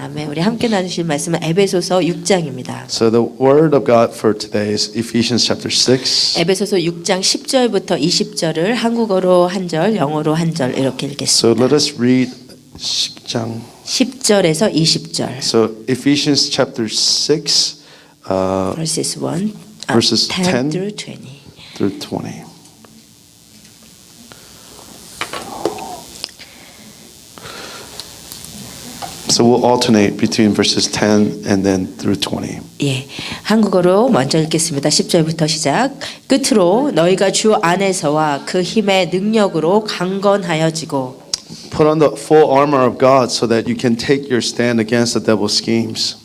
아멘. 우리 함께 나누실 말씀은 에베소서 6장입니다. So the word of God for today is Ephesians chapter 6. 에베소서 6장 10절부터 20절을 한국어로 한 절, 영어로 한 절 이렇게 읽겠습니다. So let us read 10장. 10절에서 20절. So Ephesians chapter 6 verses 1 verses 10 through 20. through 20. So we'll alternate between verses 10 and then through 20. 예, 한국어로 먼저 읽겠습니다. 10절부터 시작. 끝으로 너희가 주 안에서와 그 힘의 능력으로 강건하여지고 Put on the full armor of God so that you can take your stand against the devil's schemes.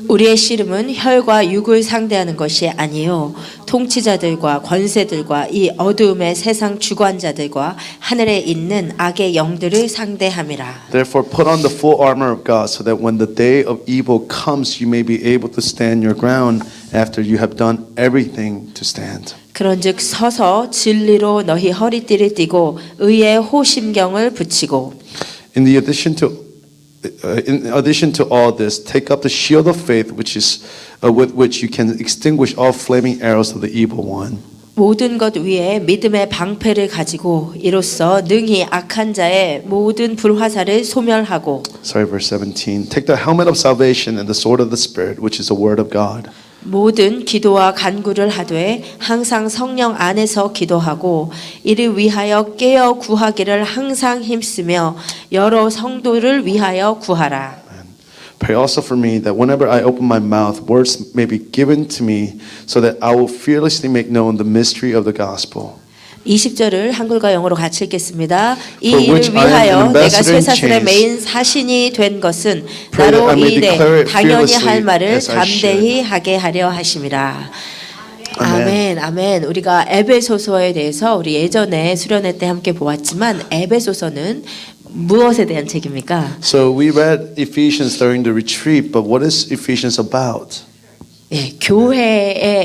우리의 씨름은 혈과 육을 상대하는 것이 아니요 통치자들과 권세들과 이 어두움의 세상 주관자들과 하늘에 있는 악의 영들을 상대함이라. Therefore put on the full armor of God so that when the day of evil comes you may be able to stand your ground after you have done everything to stand. 그런즉 서서 진리로 너희 허리띠를 띠고 의의 호심경을 붙이고 In addition to all this, take up the shield of faith, which is with which you can extinguish all flaming arrows of the evil one. 모든 것 위에 믿음의 방패를 가지고 이로써 능히 악한 자의 모든 불화살을 소멸하고. Sorry, verse 17. Take the helmet of salvation and the sword of the Spirit, which is the word of God. 모든 기도와 간구를 하되 항상 성령 안에서 기도하고 이를 위하여 깨어 구하기를 항상 힘쓰며 여러 성도를 위하여 구하라. Pray also for me that whenever I open my mouth, words may be given to me so that I will fearlessly make known the mystery of the gospel. 20절을 한글과 영어로 같이 읽겠습니다. 이 For 일을 which I am 위하여 an 내가 ambassador in 쇠사슬의 chains. 메인 사신이 된 것은 Pray that 나로 I may 이 일에 declare it 당연히 할 fearlessly 말을 as I 담대히 하게 하려 하심이라. 아멘. 아멘, 아멘. 우리가 에베소서에 대해서 우리 예전에 수련회 때 함께 보았지만 에베소서는 무엇에 대한 책입니까? So we read Ephesians during the retreat, but what is Ephesians about? 예,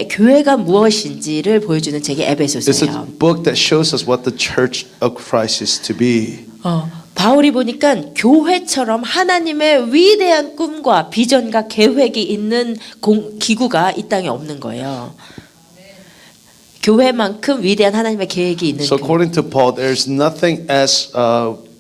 교회가 무엇인지를 보여주는 책이 It's a 에베소서예요. book that shows us what the church of Christ is to be. 바울이 보니까 교회처럼 하나님의 위대한 꿈과 비전과 계획이 있는 기구가 이 땅에 없는 거예요. 교회만큼 위대한 하나님의 계획이 있는 So 기구. according to Paul, there's nothing as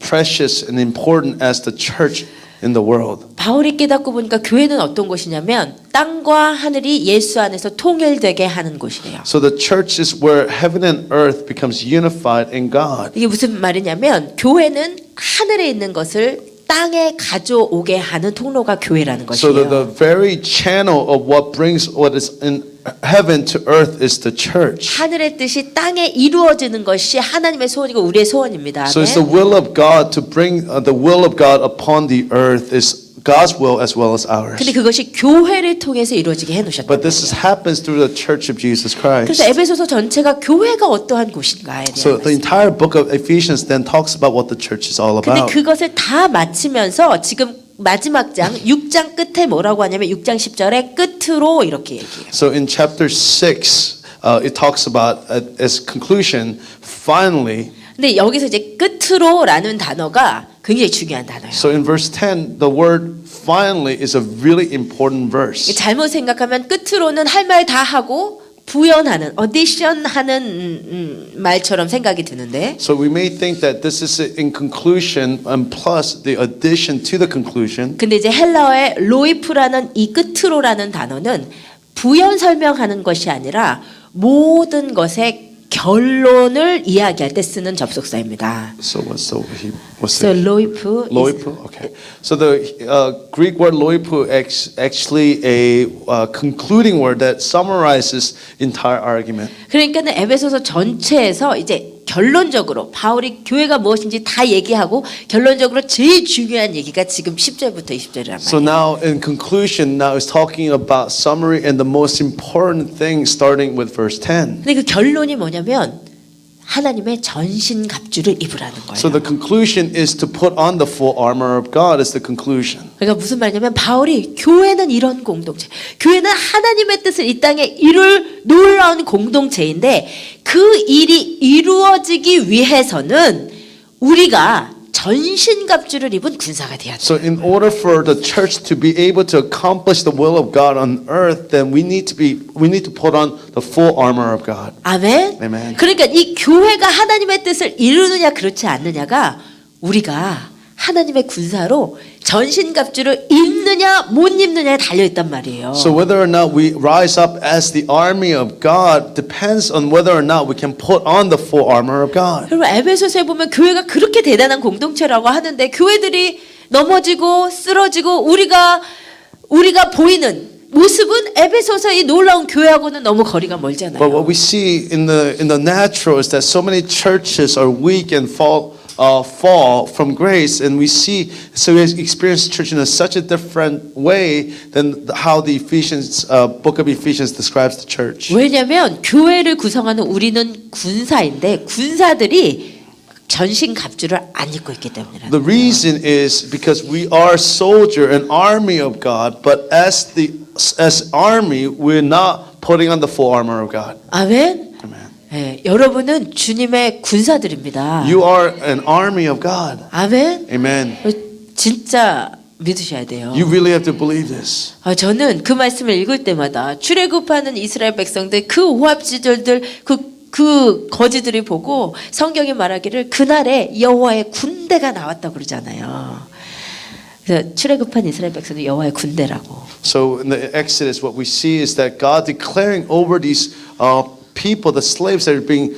precious and important as the church in the world. 바울이 깨닫고 보니까 교회는 어떤 곳이냐면 땅과 하늘이 예수 안에서 통일되게 하는 곳이래요. So the church is where heaven and earth becomes unified in God. 이게 무슨 말이냐면 교회는 하늘에 있는 것을 땅에 가져오게 하는 통로가 교회라는 So 것이에요. the very channel of what brings what is in heaven to earth is the church. 하늘의 뜻이 땅에 이루어지는 것이 하나님의 소원이고 우리의 소원입니다. So it's the will of God to bring the will of God upon the earth is God's will as well as ours. 근데 그것이 교회를 통해서 이루어지게 해놓으셨다. But this happens through the church of Jesus Christ. 그래서 에베소서 전체가 교회가 어떠한 곳인가에 대한 So the entire book of Ephesians then talks about what the church is all 근데 about. 그것을 다 마치면서 지금 마지막 장 6장 끝에 뭐라고 하냐면 6장 10절의 끝으로 이렇게 얘기해요. So in chapter 6, it talks about as conclusion, finally. 근데 여기서 이제 끝으로라는 단어가 굉장히 중요한 단어예요. So in verse 10, the word finally is a really important verse. 잘못 생각하면 끝으로는 할 말 다 하고 부연하는, 어디션하는 말처럼 생각이 드는데. So we may think that this is in conclusion and plus the addition to the conclusion. 근데 이제 헬라어의 로이프라는 이 끝으로라는 단어는 부연 설명하는 것이 아니라 모든 것의 결론을 이야기할 때 쓰는 접속사입니다. So what's So 로이프 loipu? Okay. So the Greek word loipu is actually a concluding word that summarizes entire argument. 그러니까는 에베소서 전체에서 이제 결론적으로 바울이 교회가 무엇인지 다 얘기하고 결론적으로 제일 중요한 얘기가 지금 10절부터 20절이란 So 말이에요. now in conclusion, now is talking about summary and the most important thing starting with verse 10. 근데 그 결론이 뭐냐면 하나님의 전신갑주를 입으라는 So the 거예요. conclusion is to put on the full armor of God is the conclusion. 그러니까 무슨 말이냐면 바울이 교회는 이런 공동체, 교회는 하나님의 뜻을 이 땅에 이룰 놀라운 공동체인데 그 일이 이루어지기 위해서는 우리가 전신갑주를 입은 군사가 되어야 돼요. So in order for the church to be able to accomplish the will of God on earth, then we need to put on the full armor of God. 아멘. Amen. 그러니까 이 교회가 하나님의 뜻을 이루느냐 그렇지 않느냐가 우리가 하나님의 군사로 전신갑주를 입느냐 못 입느냐에 달려 있단 말이에요. So whether or not we rise up as the army of God depends on whether or not we can put on the full armor of God. 여러분 에베소서에 보면 교회가 그렇게 대단한 공동체라고 하는데 교회들이 넘어지고 쓰러지고 우리가 보이는 모습은 에베소서의 놀라운 교회하고는 너무 거리가 멀잖아요. But what we see in the natural is that so many churches are weak and fall from grace, and we experience church in such a different way than how the book of Ephesians describes the church. 왜냐하면 교회를 구성하는 우리는 군사인데 군사들이 전신 갑주를 안 입고 있기 때문이라. The reason is because we are soldier, an army of God, but as army, we're not putting on the full armor of God. 아멘. Amen. 예, 여러분은 주님의 군사들입니다. You are an army of God. 아멘. Amen. 진짜 믿으셔야 돼요. You really have to believe this. 저는 그 말씀을 읽을 때마다 출애굽하는 이스라엘 백성들 그 오합지졸들 그 거지들이 보고 성경이 말하기를 그날에 여호와의 군대가 나왔다 그러잖아요. 그래서 출애굽한 이스라엘 백성들 여호와의 군대라고. So in the Exodus, what we see is that God declaring over these people, the slaves that are being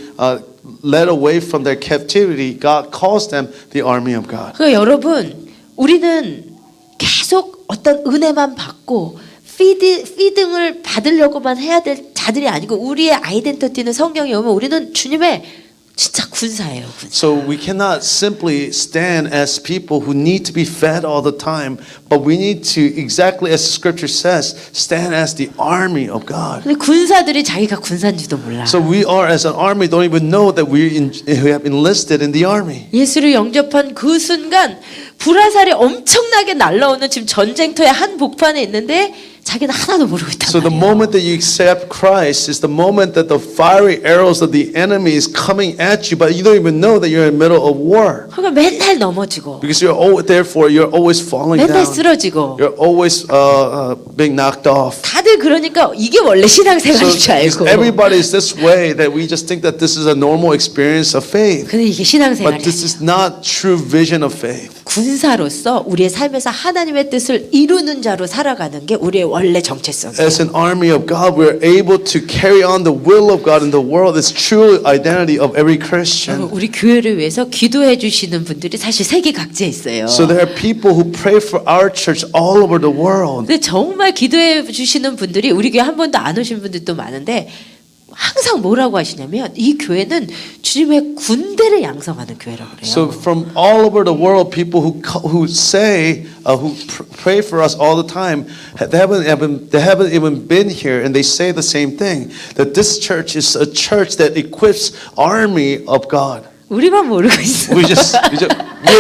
led away from their captivity, God calls them the army of God. 그러니까 여러분, 우리는 계속 어떤 은혜만 받고 피딩을 받으려고만 해야 될 자들이 아니고 우리의 아이덴티티는 성경에 오면 우리는 주님의 진짜 군사예요. 군사. So we cannot simply stand as people who need to be fed all the time, but we need to, exactly as the scripture says, stand as the army of God. 근데 군사들이 자기가 군사인지도 몰라. So we are, as an army, don't even know that we have enlisted in the army. 예수를 영접한 그 순간 불화살이 엄청나게 날라오는 지금 전쟁터의 한 복판에 있는데 자기는 하나도 모르고 있단 So the 말이에요. moment that you accept Christ is the moment that the fiery arrows of the enemy is coming at you, but you don't even know that you're in the middle of war. 그러니까 맨날 넘어지고 Because therefore you're always falling 맨날 down. 쓰러지고 You're always being knocked off. 다들 그러니까 이게 원래 So 신앙생활인 줄 because 알고 everybody is this way that we just think that this is a normal experience of faith. 근데 이게 But 신앙생활이야. this is not true vision of faith. 군사로서 우리의 삶에서 하나님의 뜻을 이루는 자로 살아가는 게 우리의 원래 정체성이에요. As an army of God, we're able to carry on the will of God in the world. It's true identity of every Christian. 우리 교회를 위해서 기도해 주시는 분들이 사실 세계 각지에 있어요. So there are people who pray for our church all over the world. 근데 정말 기도해 주시는 분들이 우리 교회 한 번도 안 오신 분들도 많은데 항상 뭐라고 하시냐면 이 교회는 주님의 군대를 양성하는 교회라고 그래요. So from all over the world, people who say who pray for us all the time, they haven't even been here, and they say the same thing, that this church is a church that equips army of God. 우리만 모르고 있어. We're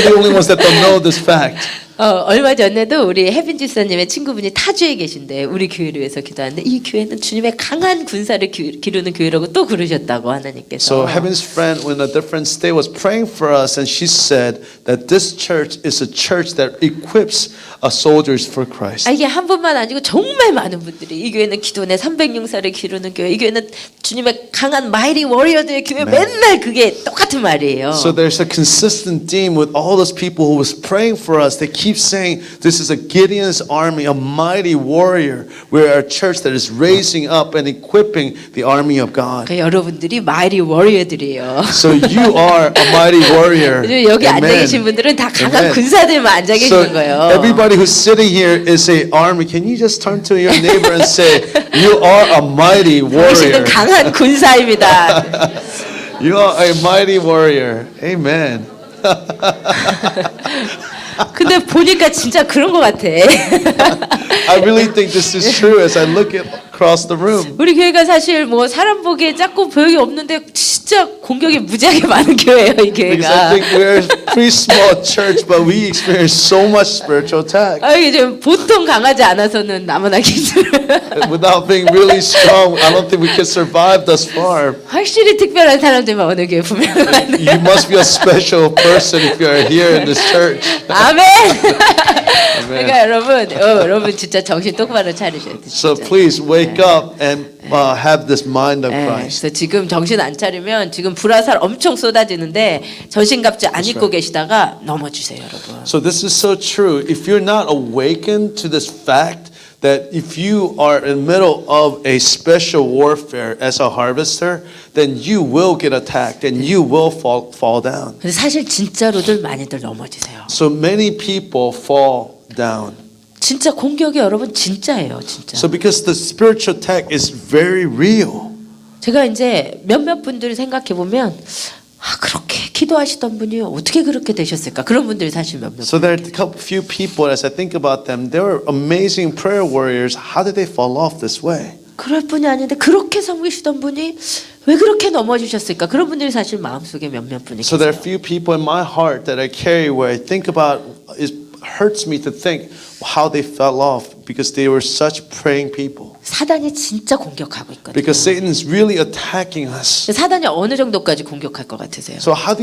the only ones that don't know this fact. 얼마 전에도 우리 혜빈 집사님의 친구분이 타주에 계신데 우리 교회를 위해서 기도하는데 이 교회는 주님의 강한 군사를 기르는 교회라고 또 그러셨다고 하나님께서. So Heaven's friend, in a different state, was praying for us, and she said that this church is a church that equips soldiers for Christ. 이게 한 분만 아니고 정말 많은 분들이 이 교회는 기도내 300용사를 기르는 교회, 이 교회는 주님의 강한 마이리 워리어들의 교회, 맨날 그게 똑같은 말이에요. So there's a consistent theme with all those people who was praying for us. They keep saying this is a Gideon's army, a mighty warrior. We're a church that is raising up and equipping the army of God. 그러니까 여러분들이 마이리 워리어들이에요. So you are a mighty warrior. 여기 앉아 Amen. 계신 분들은 다 강한 Amen. 군사들만 앉아 So 계시는 거예요. everybody who's sitting here is a army. Can you just turn to your neighbor and say, you are a mighty warrior. 당신은 강한 군사입니다. You are a mighty warrior. Amen. 근데 보니까 진짜 그런 것 같아. I really think this is true as I look at across the room. 우리 교회가 사실 뭐 사람 보기에 작고 보역이 없는데 진짜 공격이 무지하게 많은 교회예요, 이 Because I 교회가. think we're a pretty small church, but we experience so much spiritual attack. 이게 좀 보통 강하지 않아서는 남아나기 힘들어요. Without being really strong, I don't think we can survive thus far. 확실히 특별한 사람들만 오늘 교회 분명 많아요. You must be a special person if you are here in this church. 아멘. 그러니까 여러분 진짜 정신 똑바로 차리셔야 돼요. So 진짜. please wake up and have this mind of Christ. 그래서 지금 정신 안 차리면 지금 불화살 엄청 쏟아지는데 전신갑주 안 입고 계시다가 넘어지세요, 여러분. So this is so true. If you're not awakened to this fact that if you are in the middle of a special warfare as a harvester, then you will get attacked and you will fall down. 근데 사실 진짜로들 많이들 넘어지세요. So many people fall down. 진짜 공격이 여러분 진짜예요, 진짜. So because the spiritual attack is very real. 제가 이제 몇몇 분들을 생각해 보면 그렇게 기도하시던 분이 어떻게 그렇게 되셨을까? 그런 분들이 사실 몇몇. So there are a few people, as I think about them, they were amazing prayer warriors. How did they fall off this way? 그럴 분이 아닌데 그렇게 섬기시던 분이 왜 그렇게 넘어지셨을까? 그런 분들이 사실 마음속에 몇몇 분이 So there are 계세요. few people in my heart that I carry where I think about, it hurts me to think how they fell off because they were such praying people. 사단이 진짜 공격하고 있거든요. Because Satan is really attacking us. 사단이 어느 정도까지 공격할 것 같으세요? So how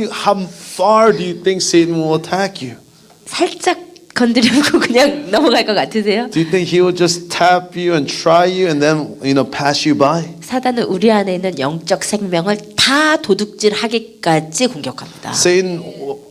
far do you think Satan will attack you? 살짝 건드리고 그냥 넘어갈 것 같으세요? Do you think he will just tap you and try you and then pass you by? 사단은 우리 안에 있는 영적 생명을 다 도둑질하기까지 공격합니다. Satan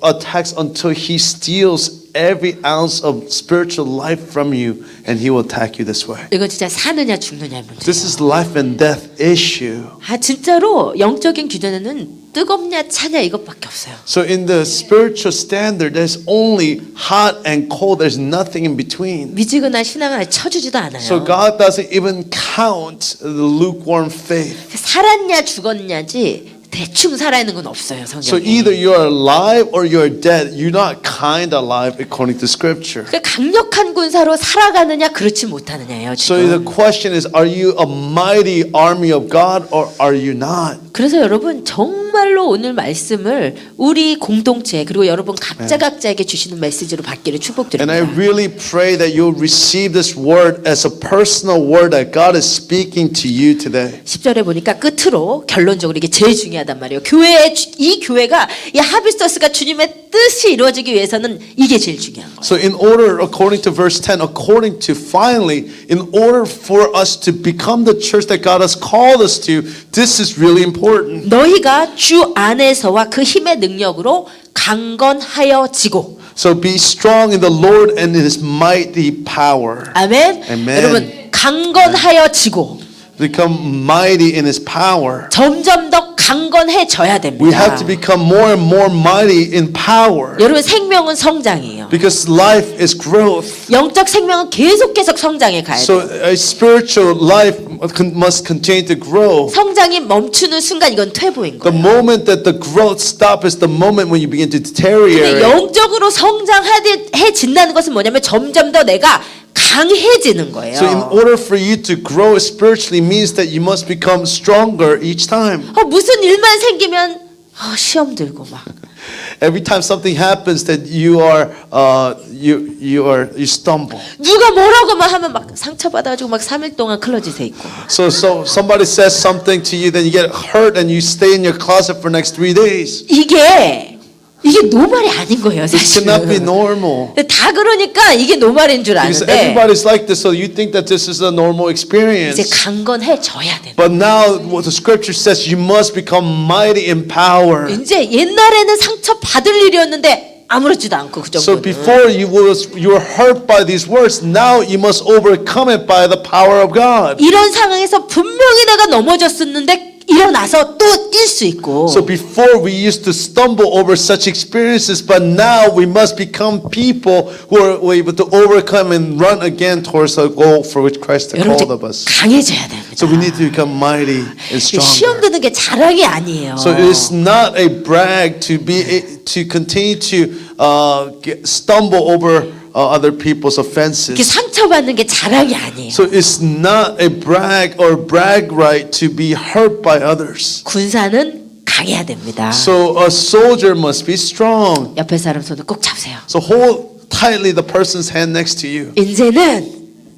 attacks until he steals every ounce of spiritual life from you, and he will attack you this way. 이건 진짜 사느냐 죽느냐의 This 문제예요. is life and death issue. 진짜로 영적인 기준에는 뜨겁냐 차냐 이것밖에 없어요. So in the spiritual standard, there's only hot and cold. There's nothing in between. 미지근한 신앙을 쳐주지도 않아요. So God doesn't even count the lukewarm faith. 살았냐 죽었냐지 대충 살아있는 건 없어요, So 성경에. either you're alive or you're dead. You're not kind alive according to Scripture. 그러니까 강력한 군사로 살아가느냐 그렇지 못하느냐예요. So the 지금. question is, are you a mighty army of God or are you not? 그래서 여러분 정말로 오늘 말씀을 우리 공동체 그리고 여러분 각자에게 주시는 메시지로 받기를 And I 축복드립니다. really pray that you'll receive this word as a personal word that God is speaking to you today. 10절에 보니까 끝으로 결론적으로 이게 제일 중요하단 말이에요. 이 교회가 이 하비스터스가 주님의 뜻이 이루어지기 위해서는 이게 제일 중요한 거예요. So in order, according to verse 10, according to finally, in order for us to become the church that God has called us to, this is really important. 너희가 주 안에서와 그 힘의 능력으로 강건하여지고. So be strong in the Lord and in His mighty power. 아멘. Amen. 여러분 강건하여지고 Become mighty in His power. 점점 더 강건해져야 됩니다. We have to become more and more mighty in power. 여러분 생명은 성장이에요. Because life is growth. 영적 생명은 계속 성장해 가야 So 돼요. a spiritual life must continue to grow. 성장이 멈추는 순간 이건 퇴보인 The 거예요. moment that the growth stops is the moment when you begin to 근데 deteriorate. 영적으로 성장해진다는 것은 뭐냐면 점점 더 내가 강해지는 거예요. So in order for you to grow spiritually means that you must become stronger each time. 무슨 일만 생기면 시험 들고 막 Every time something happens that you stumble. 누가 뭐라고만 하면 막 상처받아가지고 막 3일 동안 클로짓에 있고. So somebody says something to you, then you get hurt and you stay in your closet for the next 3 days. 이게 노말이 아닌 거예요, This cannot be 사실은. normal. 다 그러니까 이게 노말인 줄 Because 아는데 everybody's like this, so you think that this is a normal 이제 experience. 강건해져야 돼. But now what the scripture says, you must become mighty in power. 이제 옛날에는 상처 받을 일이었는데 아무렇지도 않고 그 So 정도는. before you were hurt by these words, now you must overcome it by the power of God. 이런 상황에서 분명히 내가 넘어졌었는데 일어나서 또 뛸 수 있고. So before we used to stumble over such experiences, but now we must become people who are able to overcome and run again towards the goal for which Christ has 여러분 called of 이제 us. 강해져야 됩니다. So we need to become mighty and 시험 stronger. 드는 게 자랑이 아니에요. So it's not a brag to continue to stumble over other people's 이렇게 offenses. 상처받는 게 자랑이 아니에요. So it's not a brag or brag right to be hurt by others. 군사는 강해야 됩니다. So a soldier must be strong. 옆에 사람 손을 꼭 잡으세요. So hold tightly the person's hand next to you.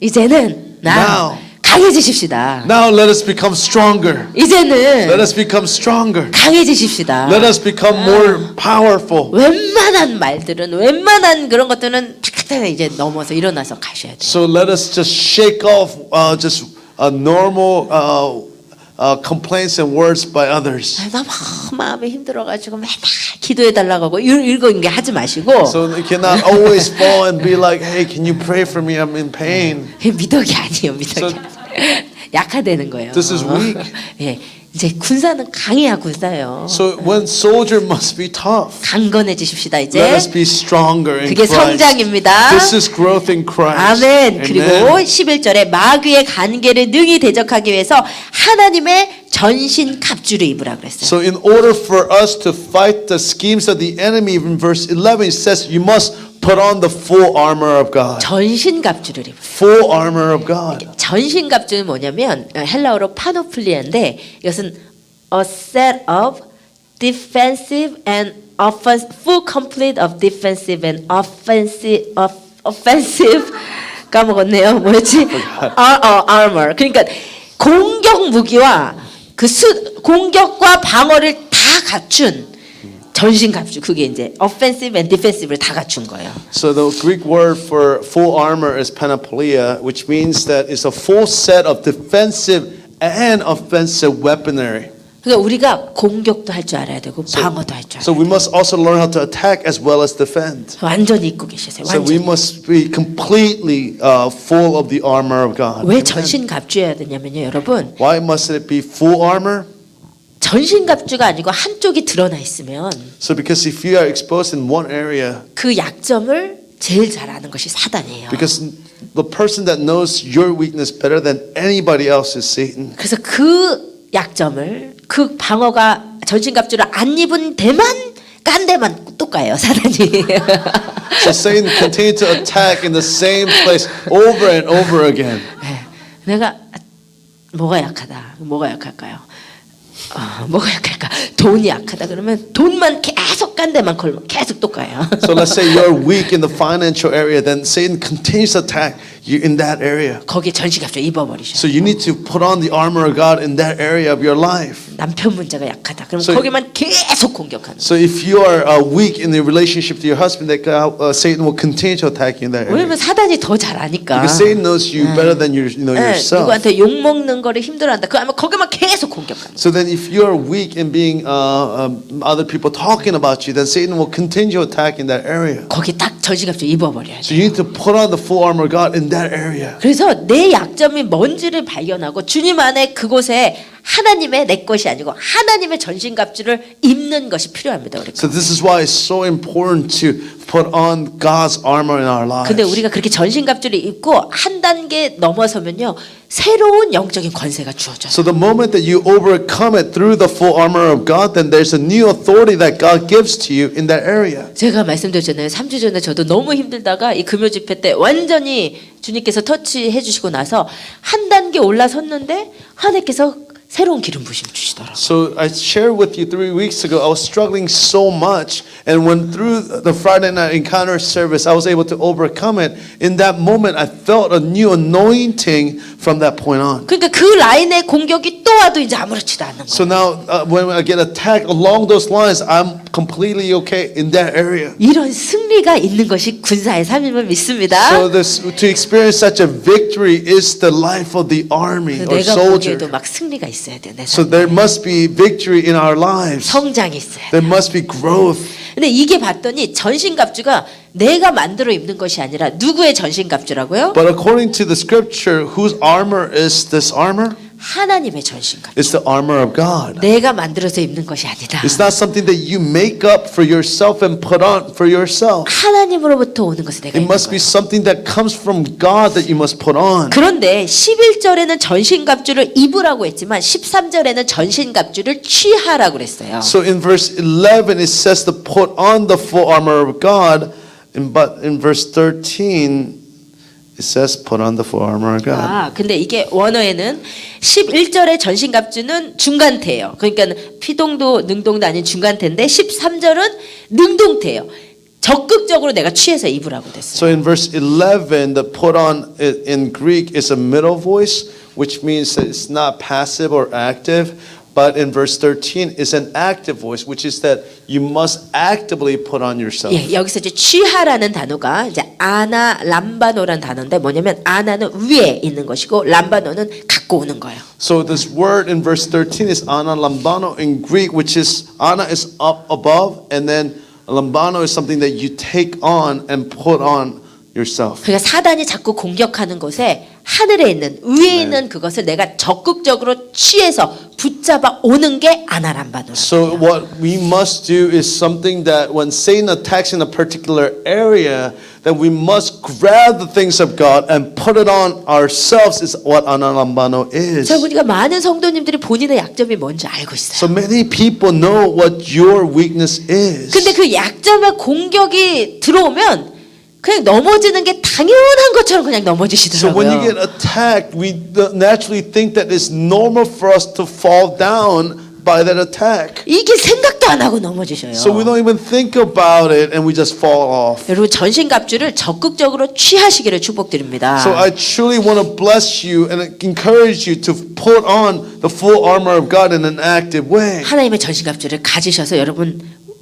이제는 Now. 강해지십시다. Now let us become stronger. Let 이제는 us become stronger. 강해지십시다. Let us become more powerful. 웬만한 말들은 웬만한 그런 것들은 탁탁탁 이제 넘어서 일어나서 가셔야 돼요. So let us just shake off just normal complaints and words by others. 너무 마음이 힘들어가지고 맨날 기도해달라고 하고 이런 게 하지 마시고 So you cannot always fall and be like, hey, can you pray for me? I'm in pain. 미덕이 아니에요. 미덕이 So- 약화되는 거예요. This is weak. 예, 이제 군사는 강해야 군사예요. So when soldier must be tough. 강건해지십시다 이제. Let us be stronger in 그게 Christ. 성장입니다. This is growth in Christ. 아멘. 그리고 Amen. 11절에 마귀의 간계를 능히 대적하기 위해서 하나님의 전신 갑주를 입으라 그랬어요. So in order for us to fight the schemes of the enemy, in verse 11 it says you must put on the full armor of God. 전신 갑주를 입으라. Full armor of God. 전신 갑주는 뭐냐면 헬라어로 파노플리아인데 이것은 a set of defensive and offensive, full complete of defensive and offensive 까먹었네요. 뭐였지? armor. 그러니까 공격 무기와 공격과 방어를 다 갖춘 전신 갑주. 그게 이제 offensive and defensive를 다 갖춘 거예요. So the Greek word for full armor is panoplia, which means that it's a full set of defensive and offensive weaponry. 그러니까 우리가 공격도 할 줄 알아야 되고 방어도 할 줄 알아야 So 돼요. we must also learn how to attack as well as defend. 완전히 입고 계시세요. So we 완전히. must be completely full of the armor of God. 왜 전신 갑주여야 되냐면요, 여러분. Why must it be full armor? 전신 갑주가 아니고 한쪽이 드러나 있으면 So because if you are exposed in one area, 그 약점을 제일 잘 아는 것이 사단이에요. because the person that knows your weakness better than anybody else is Satan. 그래서 그 약점을 그 방어가 전신 갑주를 안 입은 데만 깐 데만 또 까요, 사단이. So Satan continued to attack in the same place over and over again. 내가 뭐가 약하다. 뭐가 약할까요? 뭐가 약할까? 돈이 약하다 그러면 돈만 계속 깐 데만 걸면 계속 또 까요. So let's say you're weak in the financial area, then Satan continues to attack you in that area. 거기에 전신 갑주 입어버리셔. So you need to put on the armor of God in that area of your life. 남편 문제가 약하다. 그럼 So- 거기만 계속 공격하는. So if you are weak in the relationship to your husband, that Satan will continue to attack you in that area. 왜냐면 사단이 더 잘 아니까. Because Satan knows you better than you know 예, yourself. 누구한테 욕 먹는 거를 힘들어한다. 그러면 거기만 계속 공격하는. So then if you are weak in being other people talking about you, then Satan will continue to attack in that area. 거기 딱 전시갑주 입어버려야 돼. So you need to put on the full armor of God in that area. 그래서 내 약점이 뭔지를 발견하고 주님 안에 그곳에 하나님의 내 것이 아니고 하나님의 전신갑주를 입는 것이 필요합니다. 우리가. So this is why it's so important to put on God's armor in our lives. 근데 우리가 그렇게 전신갑주를 입고 한 단계 넘어서면요 새로운 영적인 권세가 주어져요. So the moment that you overcome it through the full armor of God, then there's a new authority that God gives to you in that area. 제가 말씀드렸잖아요. 3주 전에 저도 너무 힘들다가 이 금요 집회 때 완전히 주님께서 터치해 주시고 나서 한 단계 올라섰는데 하나님께서 새로운 기름 부심 주시더라고요. So I shared with you 3 weeks ago, I was struggling so much, and when through the Friday night encounter service, I was able to overcome it. In that moment, I felt a new anointing from that point on. 그러니까 그 라인의 공격이 또 와도 이제 아무렇지도 않는 거예요. So now, when I get attacked along those lines, I'm completely okay in that area. 이런 승리가 있는 것이 군사의 삶임을 믿습니다. So to experience such a victory is the life of the army or 내가 soldier. 보기에도 막 승리가 있어야 돼. 내 So 삶에. there must be victory in our lives. 성장이 있어야 돼. There must be growth. 근데 이게 봤더니 전신갑주가 내가 만들어 입는 것이 아니라 누구의 전신갑주라고요? But according to the scripture, whose armor is this armor? 하나님의 전신갑주. It's the armor of God. 내가 만들어서 입는 것이 아니다. It's not something that you make up for yourself and put on for yourself. 하나님으로부터 오는 것을 내가 It 입는 must be 거예요. something that comes from God that you must put on. 그런데 11절에는 전신갑주를 입으라고 했지만 13절에는 전신갑주를 취하라고 그랬어요. So in verse 11 it says to put on the full armor of God, But in verse 13, it says, put on the full armor of God. 아, 근데 이게 원어에는 11절의 전신갑주는 중간태예요. 그러니까 피동도 능동도 아닌 중간태인데 13절은 능동태예요. 적극적으로 내가 취해서 입으라고 됐어요. So in verse 11, the put on in Greek is a middle voice, which means that it's not passive or active. But in verse 13 is an active voice, which is that you must actively put on yourself. 예, 여기서 이제 취하라는 단어가 이제 아나 람바노라는 단어인데 뭐냐면 아나는 위에 있는 것이고 람바노는 갖고 오는 거예요. So this word in verse 13 is ana lambano in Greek, which is ana is up above, and then lambano is something that you take on and put on yourself. 그러니까 사단이 자꾸 공격하는 것에 하늘에 있는 위에 있는 그것을 내가 적극적으로 취해서 붙잡아 오는 게 아나람바노. So what we must do is something that when Satan attacks in a particular area, that we must grab the things of God and put it on ourselves is what analambano is. 자, 보니까 많은 성도님들이 본인의 약점이 뭔지 알고 있어요. So many people know what your weakness is. 근데 그 약점의 공격이 들어오면 그냥 넘어지는 게 당연한 것처럼 그냥 So when you 넘어지시더라고요. get attacked, we naturally think that it's normal for us to fall down by that attack. 이게 생각도 안 하고 넘어지셔요. So we don't even think about it and we just fall off. 여러분 전신갑주를 적극적으로 취하시기를 축복드립니다. So I truly want to bless you and encourage you to put on the full armor of God in an active way. 하나님의 전신갑주를 가지셔서 여러분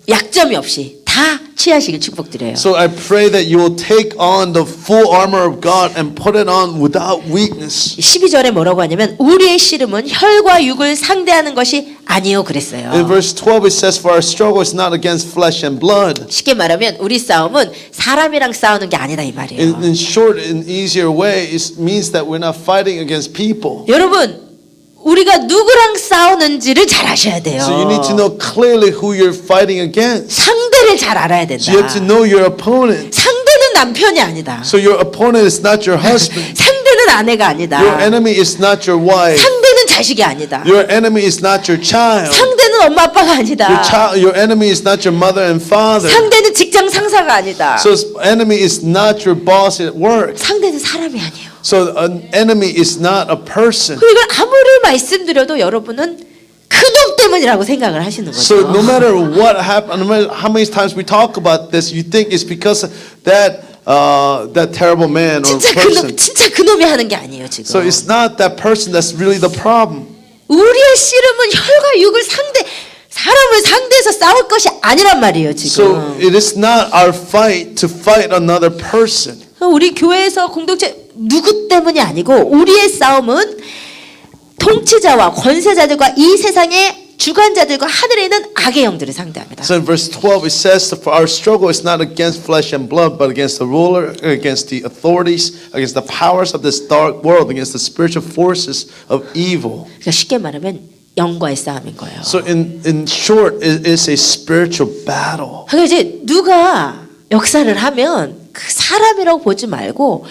약점이 없이 다 취하시길 축복드려요. So I pray that you will take on the full armor of God and put it on without weakness. 12절에 뭐라고 하냐면 우리의 씨름은 혈과 육을 상대하는 것이 아니요 그랬어요. In verse 12 it says, for our struggle is not against flesh and blood. 쉽게 말하면 우리 싸움은 사람이랑 싸우는 게 아니다 이 말이에요. In short, in easier way, it means that we're not fighting against people. 여러분 우리가 누구랑 싸우는지를 잘 아셔야 돼요. So you need to know clearly who you're fighting against. 상대를 잘 알아야 된다. So you have to know your opponent. 상대는 남편이 아니다. So your opponent is not your husband. 상대는 아내가 아니다. Your enemy is not your wife. 상대는 자식이 아니다. Your enemy is not your child. 상대는 엄마 아빠가 아니다. Your enemy is not your mother and father. 상대는 직장 상사가 아니다. So enemy is not your boss at work. 상대는 사람이 아니에요. So an enemy is not a person. 그리고 이걸 아무리 말씀드려도 여러분은 그놈 때문이라고 생각을 하시는 거죠. So no matter what happened, no matter how many times we talk about this, you think it's because of that terrible man or person. 진짜 그놈이 하는 게 아니에요 지금. So it's not that person that's really the problem. 우리의 씨름은 혈과 육을 사람을 상대해서 싸울 것이 아니란 말이에요 지금. So it is not our fight to fight another person. 우리 교회에서 공동체 누구 때문이 아니고 우리의 싸움은 통치자와 권세자들과 이 세상의 주관자들과 하늘에 있는 악의 영들을 상대합니다. So in verse 12 it says, for our struggle is not against flesh and blood, but against the ruler, against the authorities, against the powers of this dark world, against the spiritual forces of evil. 그러니까 쉽게 말하면 영과의 싸움인 거예요. So in short, it is a spiritual battle. 그러니까 이제 누가 역사를 하면 그 사람이라고 보지 말고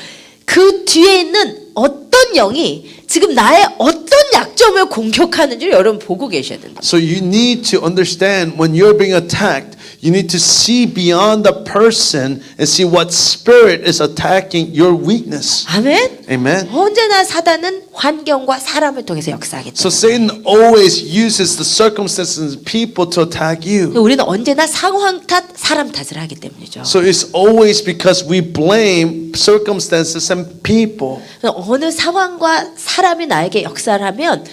그 뒤에 있는 어떤 영이 지금 나의 어떤 약점을 공격하는지를 여러분 보고 계셔야 된다. So you need to understand when you're being attacked, you need to see beyond the person and see what spirit is attacking your weakness. 아멘. Amen. 언제나 사단은 환경과 사람을 통해서 역사하기 So 때문에 Satan always uses the circumstances and people to attack you. 우리는 언제나 상황 탓, 사람 탓을 하기 때문이죠. So it's always because we blame circumstances and people. 어느 상황과 사람이 나에게 역사를 하면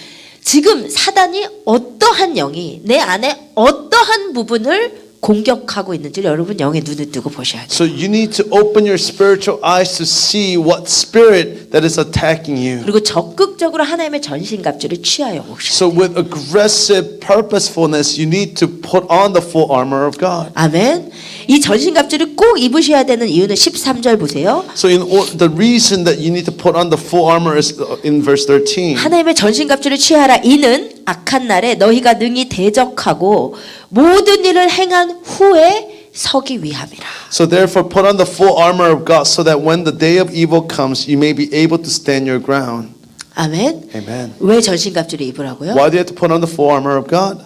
지금 사단이 어떠한 영이 내 안에 어떠한 부분을 공격하고 있는지를 여러분 영의 눈을 뜨고 보셔야 돼요. So you need to open your spiritual eyes to see what spirit that is attacking you. 그리고 적극적으로 하나님의 전신갑주를 취하여 오셔야 So with aggressive purposefulness, you need to put on the full armor of God. 아멘. 이 전신갑주를 꼭 입으셔야 되는 이유는 13절 보세요. So the reason that you need to put on the full armor is in verse 13. 하나님의 전신갑주를 취하라. 이는 악한 날에 너희가 능히 대적하고 모든 일을 행한 후에 서기 위함이라. So therefore put on the full armor of God so that when the day of evil comes you may be able to stand your ground. 아멘. Amen. 왜 전신갑주를 입으라고요? Why do you have to put on the full armor of God?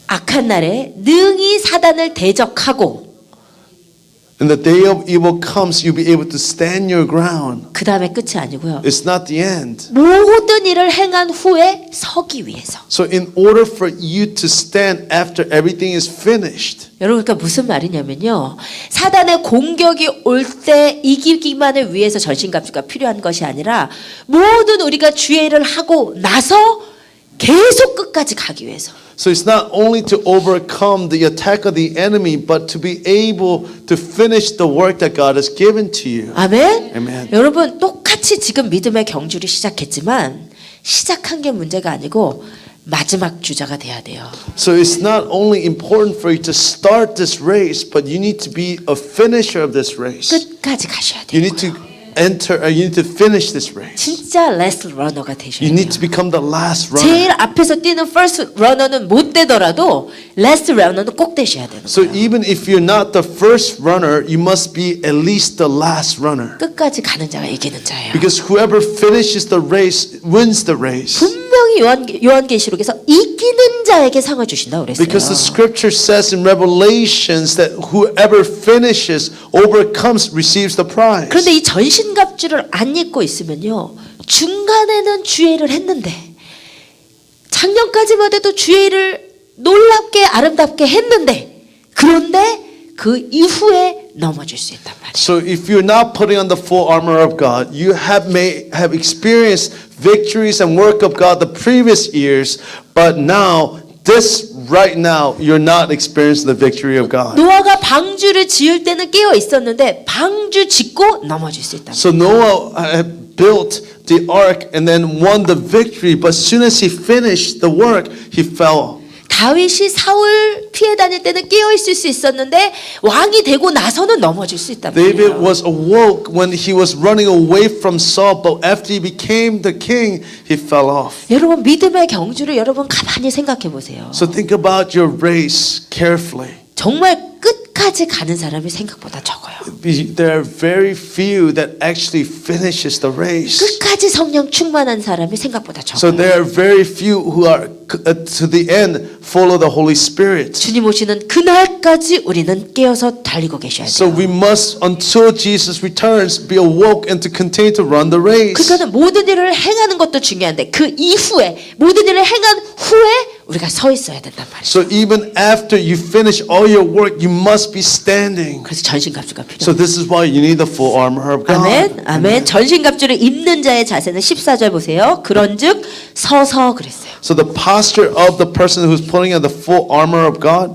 악한 날에 능히 사단을 대적하고 In the day of evil comes, you'll be able to stand your ground. 그 다음에 끝이 아니고요. It's not the end. 모든 일을 행한 후에 서기 위해서. So in order for you to stand after everything is finished, 여러분 그러니까 무슨 말이냐면요. 사단의 공격이 올 때 이기기만을 위해서 전신갑주가 필요한 것이 아니라 모든 우리가 주의 일을 하고 나서 계속 끝까지 가기 위해서. so it's not only to overcome the attack of the enemy, but to be able to finish the work that God has given to you. 아멘. Amen. 여러분 똑같이 지금 믿음의 경주를 시작했지만 시작한 게 문제가 아니고 마지막 주자가 돼야 돼요. So it's not only important for you to start this race, but you need to be a finisher of this race. 끝까지 가셔야 You 돼요. need to you need to finish this race. 진짜 레스트 러너가 되셔야 You 돼요. need to become the last runner. 제일 앞에서 뛰는 first runner는 못 되더라도 last runner는 꼭 되셔야 되는 So 거예요. even if you're not the first runner, you must be at least the last runner. 끝까지 가는 자가 이기는 자예요. Because whoever finishes the race wins the race. 분명히 요한계시록에서 이기는 자에게 상을 주신다고 그랬어요. Because the scripture says in Revelations that whoever finishes, overcomes, receives the prize. 그런데 이 전신갑주를 안 입고 있으면요. 중간에는 주의 일을 했는데 작년까지만 해도 주의 일을 놀랍게 아름답게 했는데 그런데 그 이후에 넘어질 수 있단 말이에요. So if you're not putting on the full armor of God, you may have experienced victories and work of God the previous years, but now right now you're not experiencing the victory of God. 노아가 방주를 지을 때는 깨어 있었는데 방주 짓고 넘어질 수 있다. So Noah had built the ark and then won the victory, but as soon as he finished the work, he fell. 다윗이 사울 피해 다닐 때는 깨어 있을 수 있었는데 왕이 되고 나서는 넘어질 수 있단 David 말이에요. was awoke when he was running away from Saul, but after he became the king, he fell off. 여러분 믿음의 경주를 여러분 가만히 생각해 보세요. So think about your race carefully. 정말 끝까지 가는 사람이 생각보다 적어요. There are very few that actually finishes the race. 끝까지 성령 충만한 사람이 생각보다 So 적어요. there are very few who are to the end full of the Holy Spirit. 주님 오시는 그날까지 우리는 깨어서 달리고 계셔야 So 돼요. we must, until Jesus returns, be awoke and to continue to run the race. 그러니까 모든 일을 행하는 것도 중요한데 그 이후에 모든 일을 행한 후에 우리가 서 있어야 된단 말이에요. So even after you finish all your work, you must be standing. 그래서 전신갑주가 필요해요. So this is why you need the full armor of God. 아멘. 아멘. 전신갑주를 입는 자의 자세는 14절 보세요. 그런즉 서서 그랬어요. So the posture of the person who's putting on the full armor of God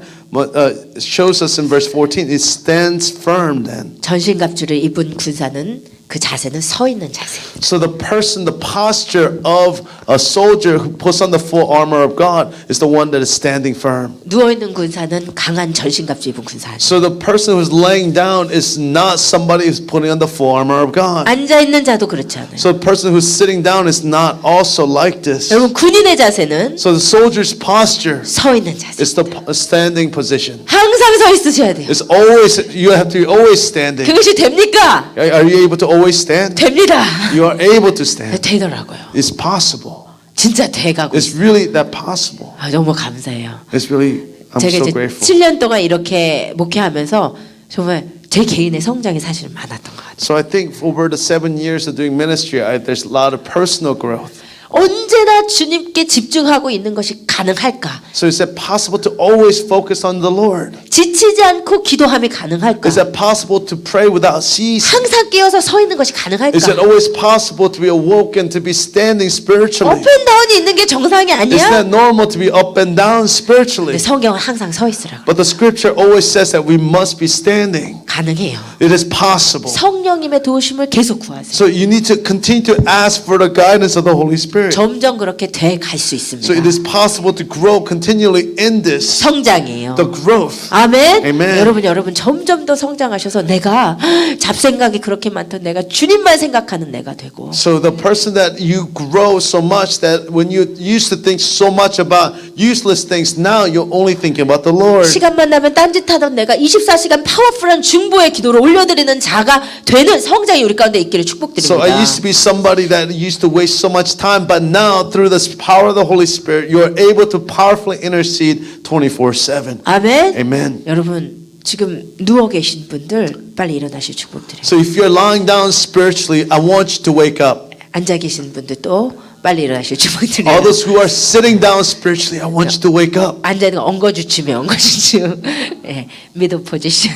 shows us in verse 14. It stands firm then. 전신갑주를 입은 군사는 그 자세는 서 있는 자세. So the posture of a soldier who puts on the full armor of God is the one that is standing firm. 누워 있는 군사는 강한 전신갑주 입은 군사 아니에요. So the person who's laying down is not somebody who's putting on the full armor of God. 앉아 있는 자도 그렇지 않아요. So the person who's sitting down is not also like this. 여러분 군인의 자세는 So the soldier's posture 서 있는 자세. is the standing position. 항상 서 있으셔야 돼요. It's always, you have to be always standing. 그것이 됩니까? Are you able to always stand? 됩니다. You are able to stand. 되더라고요. It's possible. 진짜 돼가고. It's really that possible. 아, 너무 감사해요. It's really, I'm 제가 so 이제 grateful. 7년 동안 이렇게 목회하면서 정말 제 개인의 성장이 사실 많았던 것 같아요. So I think over the 7 years of doing ministry, there's a lot of personal growth. 언제나 주님께 집중하고 있는 것이 가능할까? So is it possible to always focus on the Lord? 지치지 않고 기도함이 가능할까? Is it possible to pray without ceasing? 항상 깨어서 서 있는 것이 가능할까? Is it always possible to be awoke and to be standing spiritually? 업앤다운이 있는 게 정상이 It's 아니야? not normal to be up and down 근데 spiritually. 성경은 항상 서 있으라고. But the scripture always says that we must be standing. 가능해요. It is possible. 성령님의 도우심을 계속 구하세요. So you need to continue to ask for the guidance of the Holy Spirit. 점점 그렇게 돼 갈 수 So 있습니다. it is possible to grow continually in this, 성장이에요. the growth. 아멘. Amen. 여러분 점점 더 성장하셔서 내가 잡생각이 그렇게 많던 내가 주님만 생각하는 내가 되고 So the person that you grow so much that when you used to think so much about useless things, now you're only thinking about the Lord. 시간만 나면 딴짓하던 내가 24시간 파워풀한 중보의 기도를 올려드리는 자가 되는 성장이 우리 가운데 있기를 So 축복드립니다. I used to be somebody that used to waste so much time, but now through the power of the Holy Spirit, you are able to powerfully intercede 24/7. 아멘. Amen. 여러분 지금 누워 계신 분들 빨리 일어나실 축복드려요. So if you're lying down spiritually, I want you to wake up. 앉아 계신 분들도 빨리 일어나실 축복드려요. All those who are sitting down spiritually, I want you to wake up. 앉아 있는 거 엉거주춤이요, 엉거주춤. 예, 미드 포지션.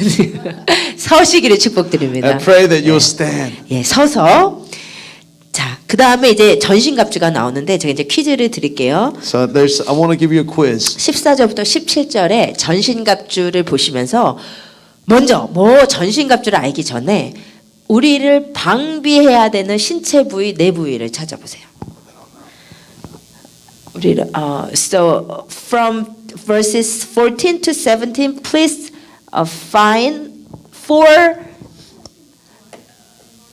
서시기를 축복드립니다. I pray that you'll stand. 예, 서서. 자, 그 다음에 이제 전신갑주가 나오는데 제가 이제 퀴즈를 드릴게요. So I want to give you a quiz. 14절부터 17절에 전신갑주를 보시면서 먼저 뭐 전신갑주를 알기 전에 우리를 방비해야 되는 신체 부위 네 부위를 찾아보세요. 우리를 so from verses 14 to 17 please find four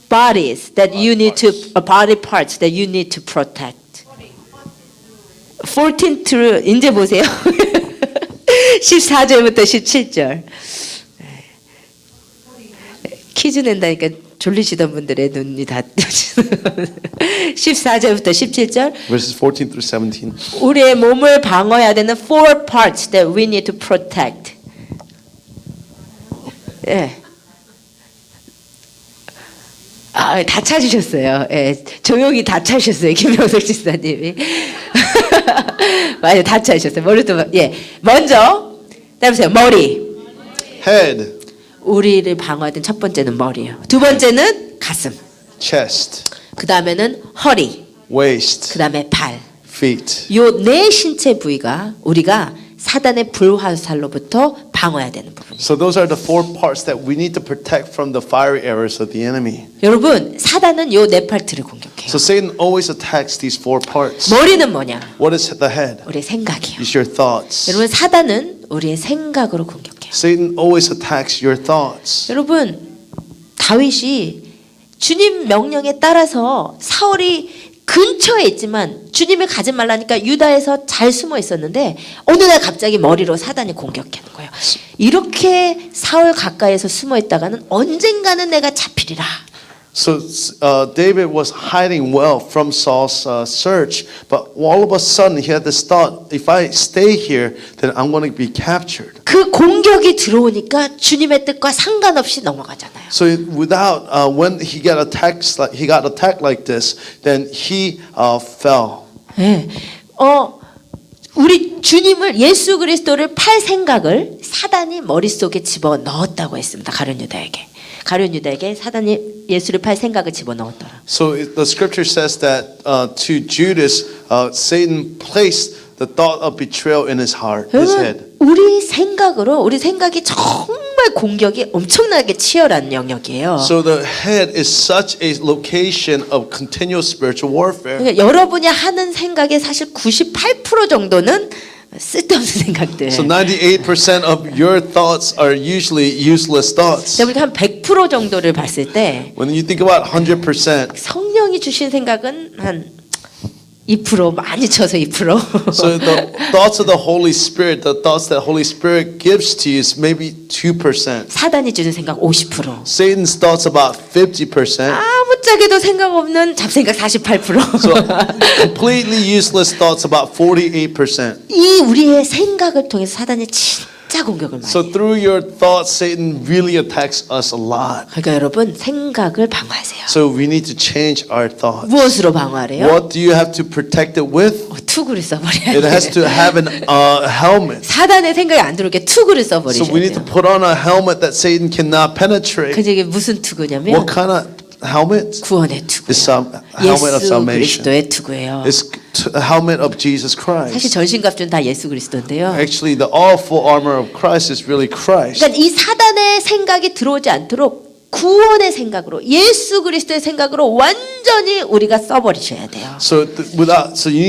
bodies that you need to body parts that you need to protect. 14 to 이제 보세요. 14절부터 17절. 퀴즈 낸다니까 졸리시던 분들의 눈이 다 14절부터 17절. Verses 14 through 17. 우리의 몸을 방어해야 되는 four parts that we need to protect. 예. 아, 다 찾으셨어요. 예, 조용히 다 찾으셨어요. 김명석 집사님이. 맞아요, 다 찾으셨어요. 머리도 예, 먼저 따라보세요. 머리. Head, 우리를 방어하던 첫 번째는 머리예요. 두 번째는 가슴. chest, 그 다음에는 허리. waist, 그 다음에 발. feet. 요 네 신체 부위가 우리가 사단의 불화살로부터 방어해야 되는 부분이에요. So those are the four parts that we need to protect from the fiery arrows of the enemy. 여러분, 사단은 요 네 파트를 공격해요. So Satan always attacks these four parts. 머리는 뭐냐? What is the head? 우리의 생각이요. It's your thoughts. 여러분, 사단은 우리의 생각으로 공격해요. Satan always attacks your thoughts. 여러분, 다윗이 주님 명령에 따라서 사울이 근처에 있지만 주님을 가지 말라니까 유다에서 잘 숨어 있었는데 어느 날 갑자기 머리로 사단이 공격하는 거예요. 이렇게 사울 가까이에서 숨어 있다가는 언젠가는 내가 잡히리라. So David was hiding well from Saul's search, but all of a sudden he had this thought: if I stay here, then I'm going to be captured. 그 공격이 들어오니까 주님의 뜻과 상관없이 넘어가잖아요. So without when he got attacked like this, then he fell. 네. 우리 주님을 예수 그리스도를 팔 생각을 사단이 머릿속에 집어 넣었다고 했습니다. 가룟 유다에게 사단이 예수를 팔 생각을 집어 넣었더라. So the scripture says that to Judas, Satan placed the thought of betrayal in his heart, his head. 우리 생각이 정말 공격이 엄청나게 치열한 영역이에요. So the head is such a location of continual spiritual warfare. 그러니까 여러분이 하는 생각의 사실 98% 정도는 쓸데없는 생각들. So 98% of your thoughts are usually useless thoughts. 우리가 한 100% 정도를 봤을 때 When you think about 100%, 성령이 주신 생각은 한 2% 많이 쳐서 2%. so the thoughts of the Holy Spirit, the thoughts that Holy Spirit gives to you is maybe 2%. 사단이 주는 생각 50%. Satan's thoughts about 50%. 아무짝에도 생각 없는 잡생각 48%. So completely useless thoughts about 48%. 이 우리의 생각을 통해서 사단이 진짜 공격을 많이 So 해요. through your thoughts, Satan really attacks us a lot. 그러니까 여러분 생각을 방어하세요. So we need to change our thoughts. 무엇으로 방어하래요? What do you have to protect it with? 투구를 써버려야 It has 돼요. to have an helmet. 사단의 생각이 안 들어오게 투구를 So 써버리셔야 we need to 돼요. put on a helmet that Satan cannot penetrate. 그게 이게 무슨 투구냐면 What kind of helmet? 구원의 투구. It's a helmet of 예수 salvation. 그리스도의 투구예요. It's a helmet of Jesus 사실 Christ. 전신갑주는 다 예수 그리스도인데요. Actually, the all full armor of Christ is really Christ. 그러니까 이 사단의 생각이 들어오지 않도록 구원의 생각으로 예수 그리스도의 생각으로 완전히 우리가 써버리셔야 돼요. So you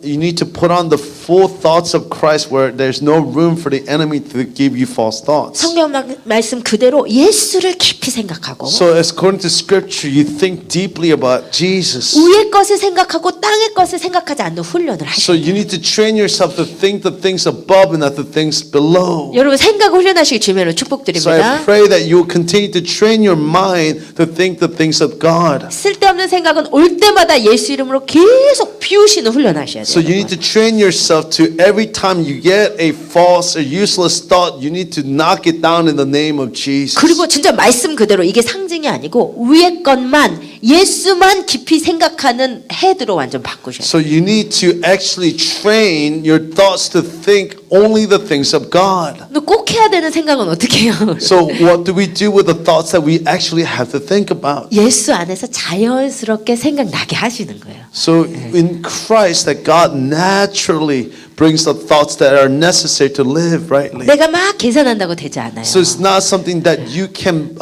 need to put on the full thoughts of Christ, where there's no room for the enemy to give you false thoughts. 성경 말씀 그대로 예수를 깊이 생각하고 So as according to Scripture, you think deeply about Jesus. 위의 것을 생각하고 땅의 것을 생각하지 않는 훈련을 So 하셔요. you need to train yourself to think the things above and not the things below. 여러분 생각 훈련하시기 주면은 So I 축복드립니다. pray that you will continue to train your mind to think the things of God. 쓸데없는 잡는 생각은 올 때마다 예수 이름으로 계속 비우시는 훈련하셔야 So you 돼요. need to train yourself to every time you get a false or useless thought, you need to knock it down in the name of Jesus. 그리고 진짜 말씀 그대로 이게 상징이 아니고 위의 것만 예수만 깊이 생각하는 헤드로 완전 바꾸셔야 돼요. So you need to actually train your thoughts to think only the things of God. 근데 꼭 해야 되는 생각은 어떻게 해요? So what do we do with the thoughts that we actually have to think about? 예수 안에서 자연스럽게 생각나게 하시는 거예요. So in Christ that God naturally brings the thoughts that are necessary to live rightly. 내가 막 계산한다고 되지 않아요. So it's not something that you can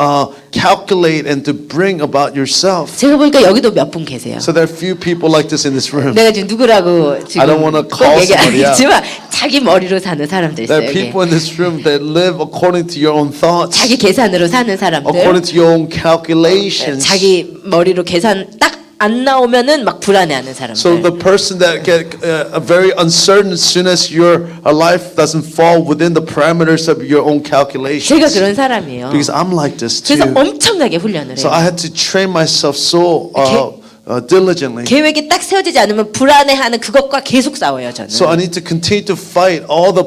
calculate and to bring about yourself. 제가 보니까 여기도 몇 분 계세요. So there are few people like this in this room. 내가 지금 누구라고 지금 I don't wanna 꼭 call 얘기 안 somebody out. 했지만 자기 머리로 사는 사람들 There 있어요. are 여기. people in this room that live according to your own thoughts, 자기 계산으로 사는 사람들. according to your own calculations. 자기 머리로 계산 딱 안 나오면은 막 불안해하는 사람들. So the person that get very uncertain as soon as your life doesn't fall within the parameters of your own 제가 calculations. 그런 사람이에요. Because I'm like this 그래서 too. 엄청나게 훈련을 So 해요. I had to train myself so diligently. 계획이 딱 세워지지 않으면 불안해하는 그것과 계속 싸워요 저는. So I need to continue to fight all the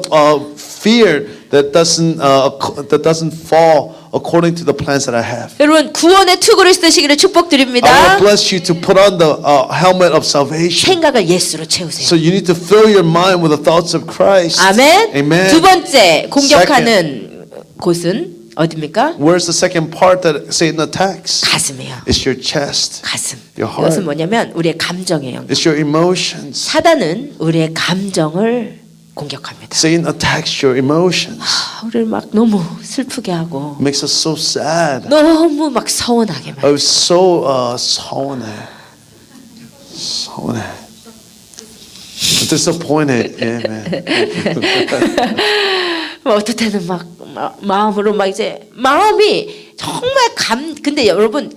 fear that doesn't fall according to the plans that I have. 여러분 구원의 투구를 쓰시기를 I 축복드립니다. will bless you to put on the helmet of salvation. 생각을 예수로 채우세요. So you need to fill your mind with the thoughts of Christ. 아멘. Amen. 두 번째 공격하는 곳은 어디입니까? Where's the second part that Satan attacks? 가슴이에요. It's your chest. 가슴. Your heart. 이것은 뭐냐면 우리의 감정이에요. It's your emotions. 사단은 우리의 감정을 공격합니다. Satan attacks your emotions. 우리를 막 너무 슬프게 하고 Makes us so sad. 너무 막 서운하게 만. I was so 서운해. Disappointed. Amen. 어떨 때는 막 마음으로 막 이제 마음이 정말 근데 여러분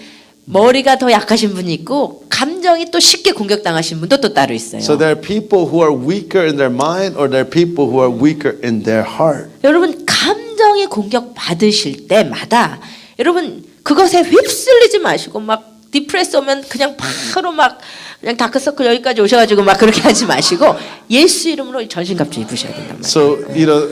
머리가 더 약하신 분이 있고 감정이 또 쉽게 공격당하신 분도 또 따로 있어요. So there are people who are weaker in their mind, or there are people who are weaker in their heart. 여러분 감정이 공격 받으실 때마다 여러분 그것에 휩쓸리지 마시고 막 디프레스 오면 그냥 바로 막 그냥 다크서클 여기까지 오셔가지고 막 그렇게 하지 마시고 예수 이름으로 전신갑주 입으셔야 된단 말이에요. So,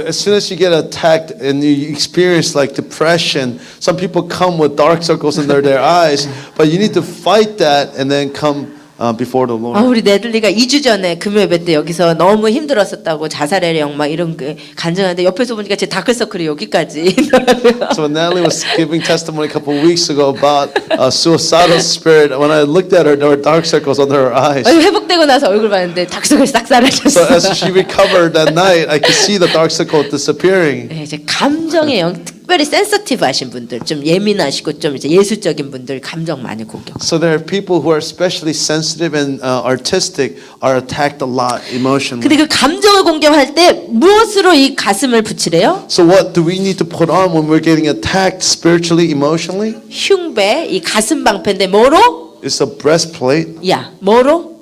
as soon as you get attacked and you experience like depression, some people come with dark circles under their eyes, but you need to fight that and then come before the Lord. 우리 네들리가 2주 전에 금요 예배 때 여기서 너무 힘들었었다고 자살의 영 막 이런 게 간증하는데 옆에서 보니까 제 다크서클이 여기까지 있더라고요. So when Natalie was giving testimony a couple of weeks ago about a suicidal spirit, when I looked at her, there were dark circles under her eyes. 회복되고 나서 얼굴 봤는데 다크서클이 싹 So 사라졌어요. as she recovered that night, I could see the dark circle disappearing. 네, 이제 감정의 영 특별히 센서티브 하신 분들 좀 예민하시고 좀 이제 예술적인 분들 감정 많이 공격. So there are people who are especially sensitive and artistic are attacked a lot emotionally. 근데 그 감정을 공격할 때 무엇으로 이 가슴을 붙이래요? So what do we need to put on when we're getting attacked spiritually, emotionally? 흉배, 이 가슴 방패인데 뭐로? It's a breastplate. 야, 뭐로?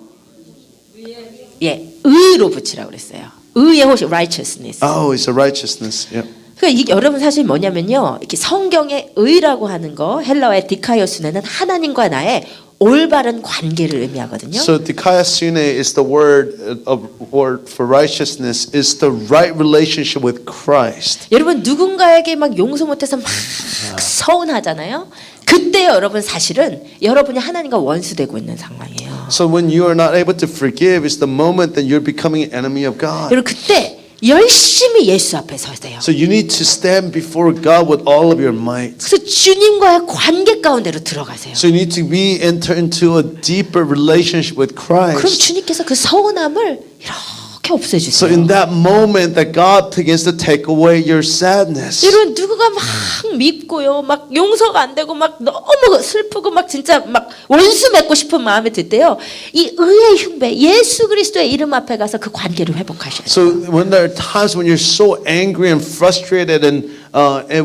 예, 의로 붙이라고 그랬어요. 의의 호시, righteousness. Oh, it's a righteousness. Yeah. 그러니까 이게 여러분 사실 뭐냐면요, 이렇게 성경의 의라고 하는 거 헬라어의 디카이오스네는 하나님과 나의 올바른 관계를 의미하거든요. So dikaiosune is the word for righteousness, is the right relationship with Christ. 여러분 누군가에게 막 용서 못해서 막 서운하잖아요. 그때 여러분 사실은 여러분이 하나님과 원수되고 있는 상황이에요. So when you are not able to forgive, it's the moment that you're becoming an enemy of God. 여러분 그때 열심히 예수 앞에 서세요. So you need to stand before God with all of your might. 그래서 주님과의 관계 가운데로 들어가세요. So you need to enter into a deeper relationship with 그럼 Christ. 주님께서 그 서운함을 이렇게 So 없애주세요. in that moment that God begins to take away your sadness. 여러분 누구가 막 밉고요, 막 용서가 안 되고 막 너무 슬프고 막 진짜 막 원수 맺고 싶은 마음이 들 때요, 이 의의 흉배 예수 그리스도의 이름 앞에 가서 그 관계를 회복하셔야 돼요. So when there are times when you're so angry and frustrated and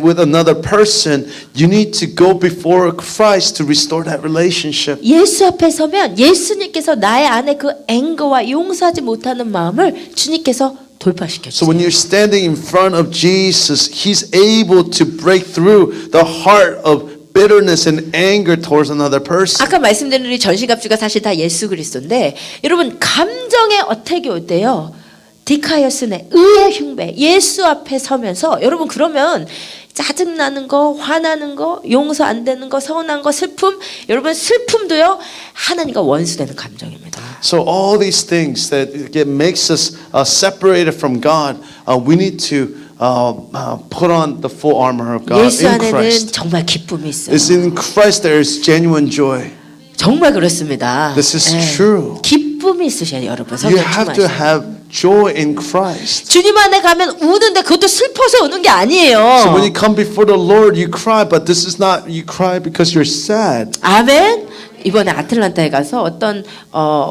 with another person, you need to go before Christ to restore that relationship. 예수 앞에 서면 예수님께서 나의 안에 그 앵거와 용서하지 못하는 마음을 주님께서 돌파시켜 So when 주세요. you're standing in front of Jesus, He's able to break through the heart of bitterness and anger towards another person. 아까 말씀드린 우리 전시갑주가 사실 다 예수 그리스도인데 여러분 감정의 어택이 올 때요. 디카이오스네 의의 흉배 예수 앞에 서면서 여러분 그러면 짜증나는 거 화나는 거 용서 안 되는 거 서운한 거 슬픔 여러분 슬픔도요 하나님과 원수되는 감정입니다. So all these things that it makes us separated from God, we need to put on the full armor of God 예수 in 안에는 Christ. 정말 기쁨이 있어요. It's in Christ there is genuine joy. 정말 그렇습니다. This is 예. true. 기쁨이 있으셔야 여러분. You 성령 have to 충만하셔야. have joy in Christ. 주님 안에 가면 우는데 그것도 슬퍼서 우는 게 아니에요. So when you come before the Lord, you cry, but this is not you cry because you're sad. 아멘. 이번에 아틀란타에 가서 어떤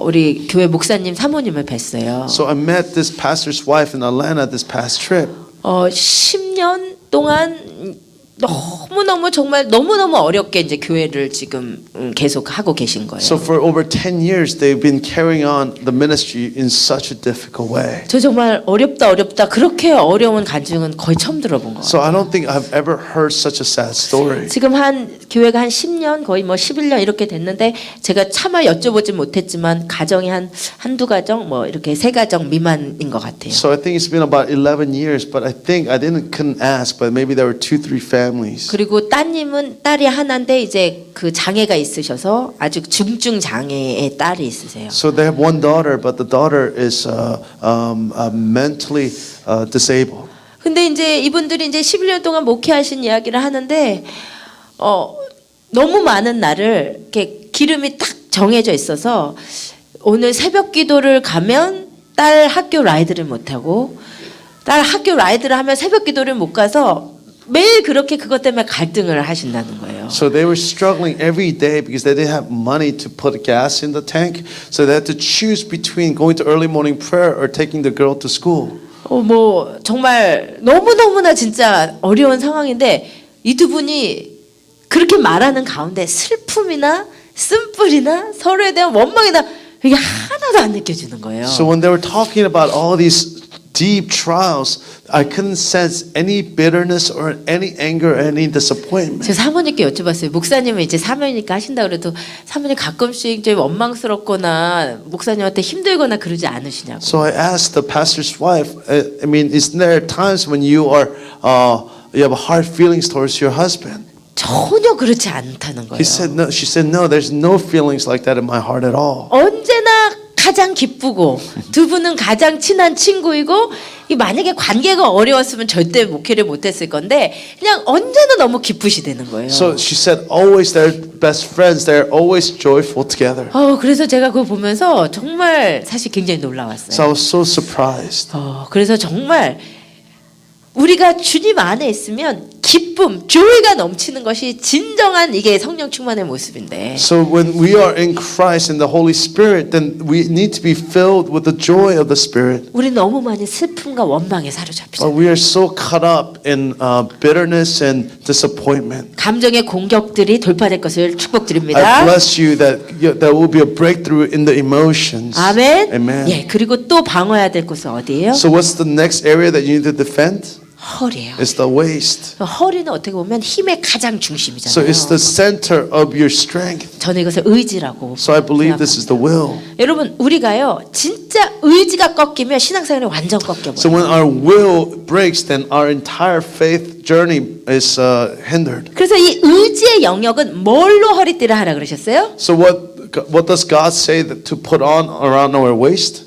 우리 교회 목사님 사모님을 뵀어요. So I met this pastor's wife in Atlanta this past trip. 10년 동안 너무너무 정말 너무너무 어렵게 이제 교회를 지금 계속 하고 계신 거예요. So for over 10 years, they've been carrying on the ministry in such a difficult way. 저 정말 어렵다 그렇게 어려운 간증은 거의 처음 들어본 것 같아요. So I don't think I've ever heard such a sad story. 지금 교회가 한 10년 거의 뭐 11년 이렇게 됐는데 제가 차마 여쭤보지 못했지만 가정이 한두 가정 뭐 이렇게 세 가정 미만인 것 같아요. So I think it's been about 11 years, but I think I couldn't ask, but maybe there were 2-3 families. 그리고 따님은 딸이 하나인데 이제 그 장애가 있으셔서 아주 중증 장애의 딸이 있으세요. So they have one daughter, but the daughter is mentally disabled. 근데 이제 이분들이 이제 11년 동안 목회하신 이야기를 하는데 너무 많은 날을 이렇게 기름이 딱 정해져 있어서 오늘 새벽 기도를 가면 딸 학교 라이드를 못 하고 딸 학교 라이드를 하면 새벽 기도를 못 가서 매일 그렇게 그것 때문에 갈등을 하신다는 거예요. So they were struggling every day because they didn't have money to put gas in the tank. So they had to choose between going to early morning prayer or taking the girl to school. 뭐 정말 너무너무나 진짜 어려운 상황인데 이 두 분이 그렇게 말하는 가운데 슬픔이나 쓴뿌리나 서로에 대한 원망이나 이게 하나도 안 느껴지는 거예요. So when they were talking about all these deep trials, I couldn't sense any bitterness or any anger or any disappointment. 제가 사모님께 여쭤봤어요. 목사님은 이제 사모니까 하신다 그래도 사모님 가끔씩 좀 원망스럽거나 목사님한테 힘들거나 그러지 않으시냐고. So I asked the pastor's wife, I mean, isn't there times when you have hard feelings towards your husband? 전혀 그렇지 않다는 거예요. He said no. She said no. There's no feelings like that in my heart at all. 언제나 가장 기쁘고 두 분은 가장 친한 친구이고 이 만약에 관계가 어려웠으면 절대 목회를 못했을 건데 그냥 언제나 너무 기쁘시다는 거예요. So she said always they're best friends. They're always joyful together. 그래서 제가 그거 보면서 정말 사실 굉장히 놀라웠어요. So I was so surprised. 그래서 정말 우리가 주님 안에 있으면 기쁨, joy가 넘치는 것이 진정한 이게 성령 충만의 모습인데. So when we are in Christ and the Holy Spirit, then we need to be filled with the joy of the Spirit. 우리 너무 많이 슬픔과 원망에 But 사로잡히죠. we are so caught up in bitterness and disappointment. 감정의 공격들이 돌파될 것을 I 축복드립니다. bless you that there will be a breakthrough in the emotions. 아멘. Amen. 예, 그리고 또 방어해야 될 곳은 어디예요? So what's the next area that you need to defend? 허리예요. It's the waist. 허리는 어떻게 보면 힘의 가장 So 중심이잖아요. it's the center of your strength. 저는 이것을 의지라고. So I believe this is the will. 여러분 우리가요 진짜 의지가 꺾이면 신앙생활이 완전 꺾여버려요. So when our will breaks, then our entire faith journey is hindered. 그래서 이 의지의 영역은 뭘로 허리띠를 하라 그러셨어요? So what does God say that to put on around our waist?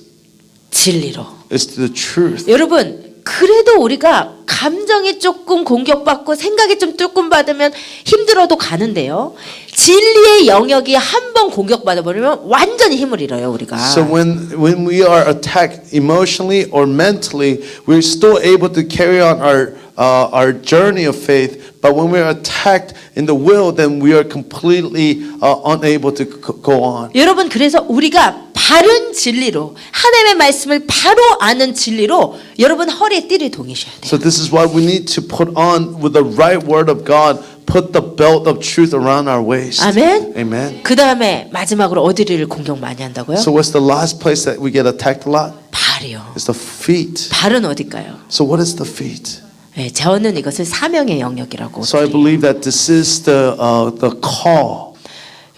진리로. It's the truth. 여러분 그래도 우리가 감정이 조금 공격받고 생각이 좀 조금 받으면 힘들어도 가는데요. 진리의 영역이 한 번 공격받아 버리면 완전히 힘을 잃어요 우리가. So when we are attacked emotionally or mentally, we're still able to carry on our journey of faith. But when we're attacked in the will, then we are completely unable to go on. 여러분 그래서 우리가 바른 진리로 하나님의 말씀을 바로 아는 진리로 여러분 허리에 띠를 동이셔야 돼요. So this is what we need to put on with the right word of God. Put the belt of truth around our waist. 아멘. Amen. 그 다음에 마지막으로 어디를 공격 많이 한다고요? So what's the last place that we get attacked a lot? 발이요. It's the feet. 발은 어딜까요? So what is the feet? 예, 저는 이것을 사명의 영역이라고. So I 드려요. believe that this is the call.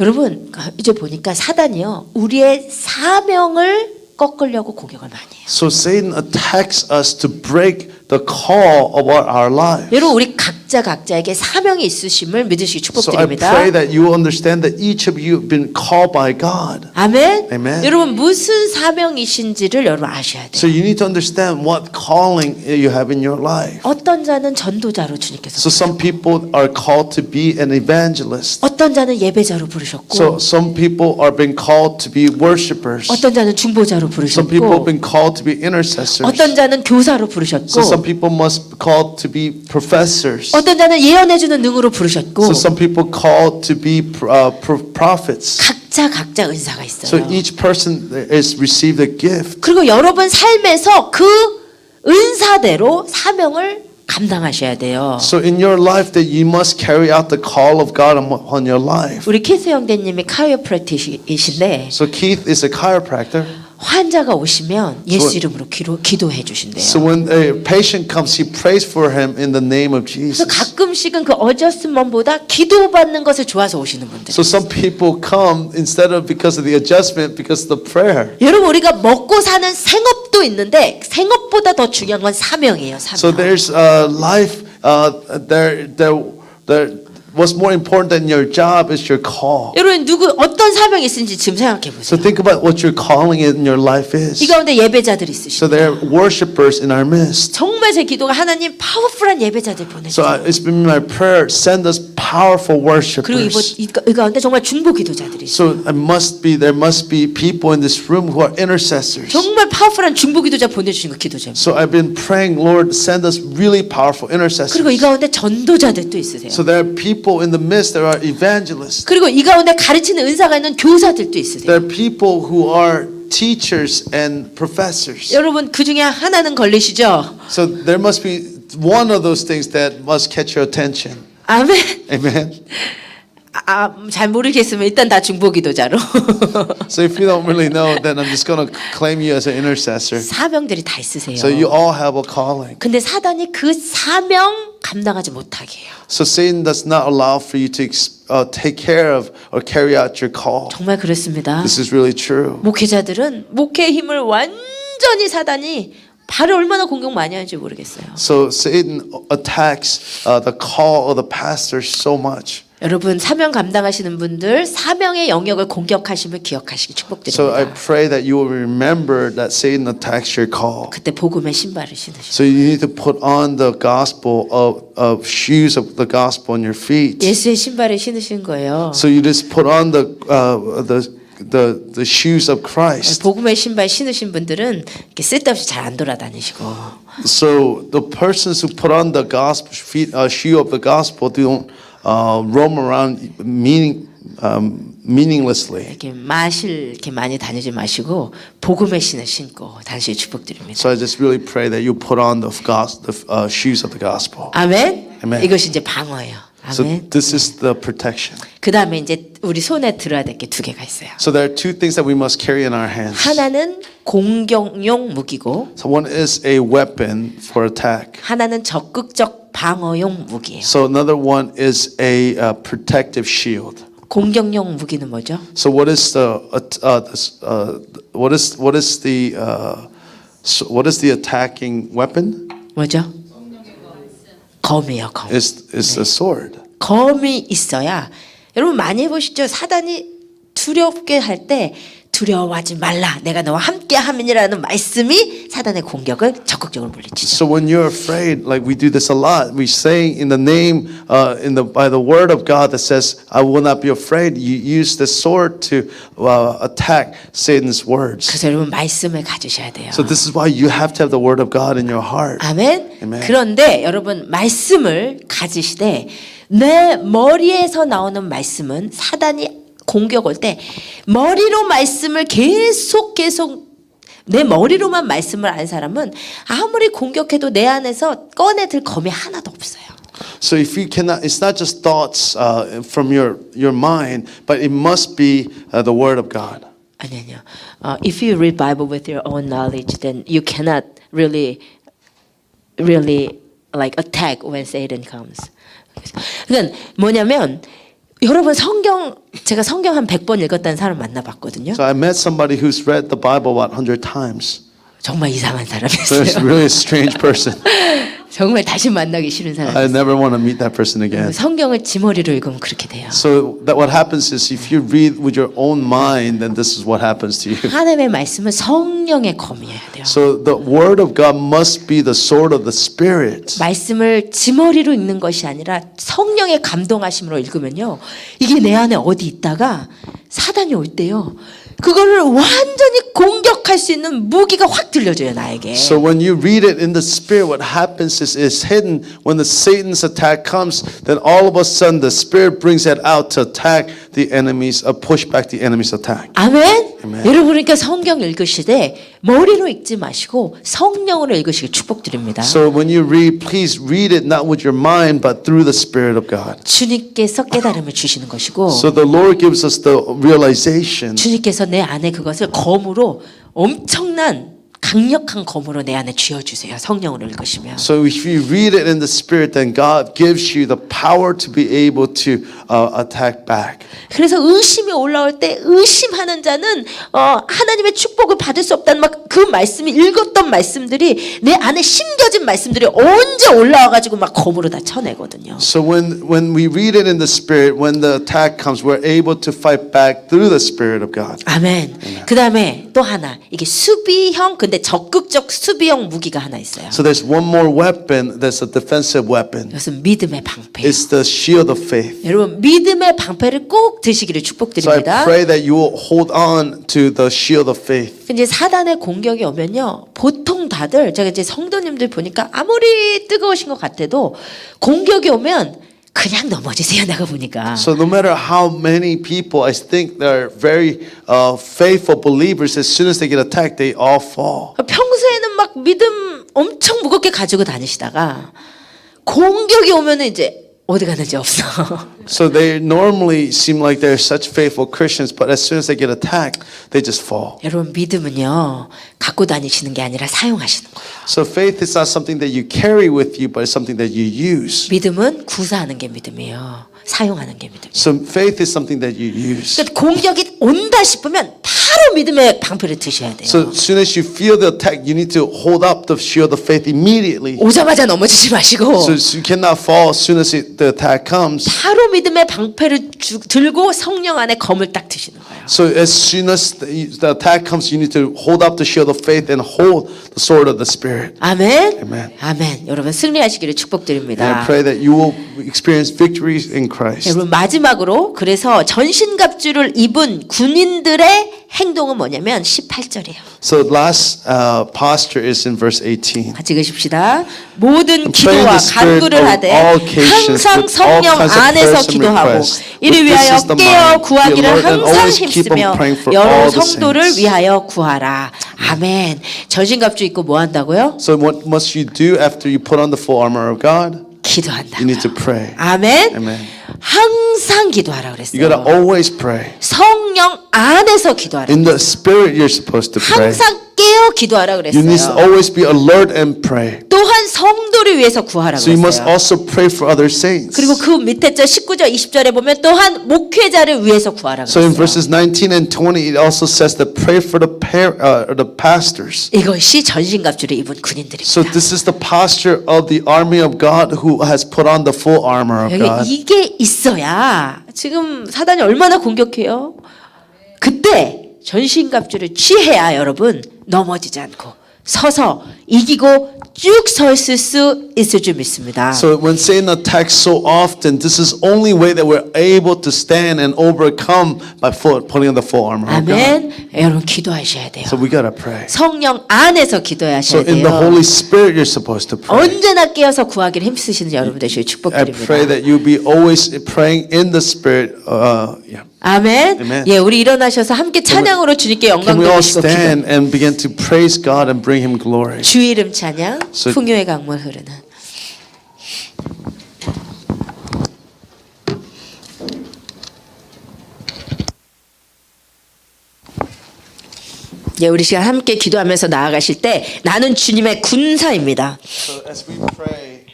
여러분 이제 보니까 사단이요 우리의 사명을 꺾으려고 공격을 많이 해요. So Satan attacks us to break the call about our lives. 여러분 우리 각자에게 사명이 있으심을 믿으시기 So I 축복드립니다. pray that you understand that each of you have been called by God. 아멘. Amen. 여러분 무슨 사명이신지를 여러분 아셔야 돼요. So you need to understand what calling you have in your life. 어떤 자는 전도자로 주님께서 So some people are called to be an evangelist. 어떤 자는 예배자로 부르셨고 So some people are being called to be worshipers. 어떤 자는 중보자로 Some people have 부르셨고 been called to be intercessors. 어떤 자는 교사로 부르셨고 So some people must be called to be professors. 어떤 자는 예언해주는 능으로 부르셨고 So some people called to be prophets. 각자 은사가 So 있어요. each person is received a gift. 그리고 여러분 삶에서 그 은사대로 사명을 감당하셔야 돼요. So in your life that you must carry out the call of God on your life. 우리 키스 형제님이 카이오프랙티시이신데 So Keith is a chiropractor. 환자가 오시면 예수 이름으로 기도해 주신대요. So when a patient comes, he prays for him in the name of 그래서 Jesus. 가끔씩은 그 어저스먼보다 기도받는 것을 좋아서 오시는 분들. So some people come instead of because of the adjustment, because of the prayer. 여러분 우리가 먹고 사는 생업도 있는데 생업보다 더 중요한 건 사명이에요. So 사명. there's life. What's more important than your job is your call. 여러분 어떤 사명이 있는지 지금 생각해 So 보세요. think about what your calling in your life is. 이 가운데 예배자들이 So 있으시죠. there are worshipers in our midst. 정말 제 기도가 하나님 파워풀한 예배자들 So 보내주세요. it's been my prayer, send us powerful 그리고 worshipers. 이 가운데 정말 중보 기도자들이 있어요. So there must be people in this room who are intercessors. 정말 파워풀한 중보 기도자 보내주신 거 기도자입니다. So I've been praying, Lord, send us really powerful intercessors. 그리고 이 가운데 전도자들도 있으세요. So there are people in the midst, there are evangelists. 그리고 이 가운데 가르치는 은사가 있는 교사들도 있으세요. There are people who are teachers and professors. 여러분 그 중에 하나는 걸리시죠? So there must be one of those things that must catch your attention. 아멘. Amen. 잘 모르겠으면 일단 다 중보 기도자로. So if you don't really know, then I'm just going to claim you as an intercessor. 사명들이 다 있으세요. So you all have a calling. 근데 사단이 그 사명 감당하지 못하게 해요. So Satan does not allow for you to take care of or carry out your call. 정말 그렇습니다. This is really true. 목회자들은 목회의 힘을 완전히 사단이 발을 얼마나 공격 많이 하는지 모르겠어요. So Satan attacks the call of the pastor so much. 여러분 사명 감당하시는 분들 사명의 영역을 공격하시면 기억하시기 So I 축복드립니다. pray that you will remember that Satan attacks your call. 그때 복음의 신발을 신으시고 So you need to put on the gospel of shoes of the gospel on your feet. 예수의 신발을 신으신 거예요. So you just put on the shoes of Christ. 복음의 신발 신으신 분들은 이렇게 쓸데없이 잘 안 돌아다니시고 So the persons who put on the gospel shoe of the gospel don't roam around meaninglessly. 이렇게 이렇게 많이 다니지 마시고 복음의 신을 신고 다시 축복드립니다. So I just really pray that you put on the shoes of the gospel. 아멘. 아멘. 이것이 이제 방어예요. So 아멘. this is the protection. 그 다음에 이제 우리 손에 들어야 될 게 두 개가 있어요. So there are two things that we must carry in our hands. 하나는 공격용 무기고 So one is a weapon for attack. 하나는 적극적 방어용 무기예요. So another one is a protective shield. 공격용 무기는 뭐죠? So what is the attacking weapon? 뭐죠? 검이요, 검. Is the sword. 검이 있어야 여러분 많이 해보시죠. 사단이 두렵게 할 때 두려워하지 말라. 내가 너와 함께 함이라는 말씀이 사단의 공격을 적극적으로 물리치죠. So when you're afraid, like we do this a lot, we say in the name, by the word of God that says, "I will not be afraid." You use the sword to attack Satan's words. 그래서 여러분 말씀을 가지셔야 돼요. So this is why you have to have the word of God in your heart. 아멘. Amen. 그런데 여러분 말씀을 가지시되 내 머리에서 나오는 말씀은 사단이 공격 올 때 머리로 말씀을 계속 내 머리로만 말씀을 아는 사람은 아무리 공격해도 내 안에서 꺼내들 검이 하나도 없어요. So if you cannot, it's not just thoughts from your mind, but it must be the word of God. 아니요. If you read Bible with your own knowledge, then you cannot really like attack when Satan comes. 그러니까 뭐냐면 여러분 제가 성경 한 100번 읽었다는 사람 만나봤거든요. So I met somebody who's read the Bible about 100 times. 정말 이상한 So it's 사람이었어요. really a strange person. 정말 다시 만나기 싫은 I 사람이었어요. never want to meet that person again. 성경을 지머리로 읽으면 그렇게 돼요. So that what happens is if you read with your own mind, then this is what happens to you. 하나님의 말씀은 성령의 검이어야 돼요. So the word of God must be the sword of the Spirit. 말씀을 지머리로 읽는 것이 아니라 성령의 감동하심으로 읽으면요. 이게 내 안에 어디 있다가 사단이 올 때요. 그거를 완전히 공격할 수 있는 무기가 확 들려줘요, 나에게. So when you read it in the Spirit, what happens is it's hidden. When the Satan's attack comes, then all of a sudden the Spirit brings it out to attack the enemies, push back the enemy's attack. 아멘. 아멘. 여러분 그러니까 성경 읽으시되 머리로 읽지 마시고 성령으로 읽으시길 축복드립니다. So when you read, please read it not with your mind, but through the Spirit of God. 주님께서 깨달음을 주시는 것이고 So the Lord gives us the realization. 주님께서 내 안에 그것을 검으로 엄청난 강력한 검으로 내 안에 쥐어주세요. 성령으로 읽으시면. So if you read it in the Spirit, then God gives you the power to be able to attack back. 그래서 의심이 올라올 때 의심하는 자는 하나님의 축복을 받을 수 없다는 막 그 말씀이 읽었던 말씀들이 내 안에 심겨진 말씀들이 언제 올라와가지고 막 검으로 다 쳐내거든요. So when we read it in the Spirit, when the attack comes, we're able to fight back through the Spirit of God. 아멘. 그 다음에 또 하나 이게 수비형 근데 적극적 수비형 무기가 하나 있어요. So there's one more weapon that's a defensive weapon. 이것은 믿음의 방패예요. It's the shield of faith. 여러분 믿음의 방패를 꼭 드시기를 So I 축복드립니다. pray that you will hold on to the shield of faith. 이제 사단의 공격이 오면요, 보통 다들 제가 이제 성도님들 보니까 아무리 뜨거우신 것 같아도 공격이 오면 그냥 넘어지세요. 내가 보니까. So no matter how many people, I think they're very faithful believers. As soon as they get attacked, they all fall. 평소에는 막 믿음 엄청 무겁게 가지고 다니시다가 공격이 오면은 이제 어디 가는지 없어. So they normally seem like they're such faithful Christians, but as soon as they get attacked, they just fall. 여러분 믿음은요 갖고 다니시는 게 아니라 사용하시는 거예요. So faith is not something that you carry with you, but it's something that you use. 믿음은 구사하는 게 믿음이에요. 사용하는 게 믿음. So faith is something that you use. 그러니까 공격이 온다 싶으면 바로 믿음의 방패를 드셔야 돼요. So as soon as you feel the attack, you need to hold up the shield of faith immediately. 오자마자 넘어지지 마시고 So you cannot fall as soon as the attack comes. 바로 믿음의 방패를 들고 성령 안에 검을 딱 드시는 거예요. So as soon as the attack comes, you need to hold up the shield of faith and hold the sword of the Spirit. 아멘. Amen. 아멘. 여러분 승리하시기를 And I 축복드립니다. pray that you will experience victories in Christ. 여러분 마지막으로 그래서 전신갑주를 입은 군인들의 행동은 뭐냐면 18절이에요. So last posture is in verse 18. 같이 읽으십시다. 모든 Pray in 기도와 the spirit 간구를 of 하되 all occasions 항상 with all 성령 kinds of 안에서 prayers and 기도하고 requests. 이를 With this 위하여 is the 깨어 mind, 구하기를 be alert and 항상 always keep on 힘쓰며 praying for 여러 all the 성도를 saints. 위하여 구하라. 아멘. 전신갑주 입고 뭐 한다고요? So what must you do after you put on the full armor of God? 기도한다. You need to pray. 아멘. Amen. 항상 기도하라 You gotta 그랬어요. always pray. 성령 안에서 기도하라. In the spirit, you're supposed to pray. 항상 깨어 기도하라 You need to 그랬어요. always be alert and pray. 또한 성도를 위해서 구하라 So you must 그랬어요. also pray for other saints. 그리고 그 밑에 절 19절 20절에 보면 또한 목회자를 위해서 구하라 So in 그랬어요. verses 19 and 20, it also says to pray for the pastors. 이것이 전신갑주를 입은 군인들입니다. So this is the posture of the army of God who has put on the full armor of 여기 God. 이게 있어야 지금 사단이 얼마나 공격해요? 그때 전신갑주를 취해야 여러분 넘어지지 않고 서서 이기고 쭉 서 있을 수 있을 줄 믿습니다. So when Satan attacks so often, this is only way that we're able to stand and overcome by putting on the full armor of God. 아멘. 여러분 기도하셔야 돼요. So we gotta pray. 성령 안에서 So 기도하셔야 in the 돼요. Holy Spirit, you're supposed to pray. 언제나 깨어서 구하기를 힘쓰시는 여러분 되시길 I 축복드립니다. pray that you be always praying in the Spirit. Yeah. 아멘. Amen. 예, 우리 일어나셔서 함께 찬양으로 주님께 Can 영광 we all 돌리시고 기도. stand and begin to praise God and bring Him glory? 주 이름 찬양, So- 풍요의 강물 흐르는. 예, 우리 시간 함께 기도하면서 나아가실 때 나는 주님의 군사입니다. So as we pray,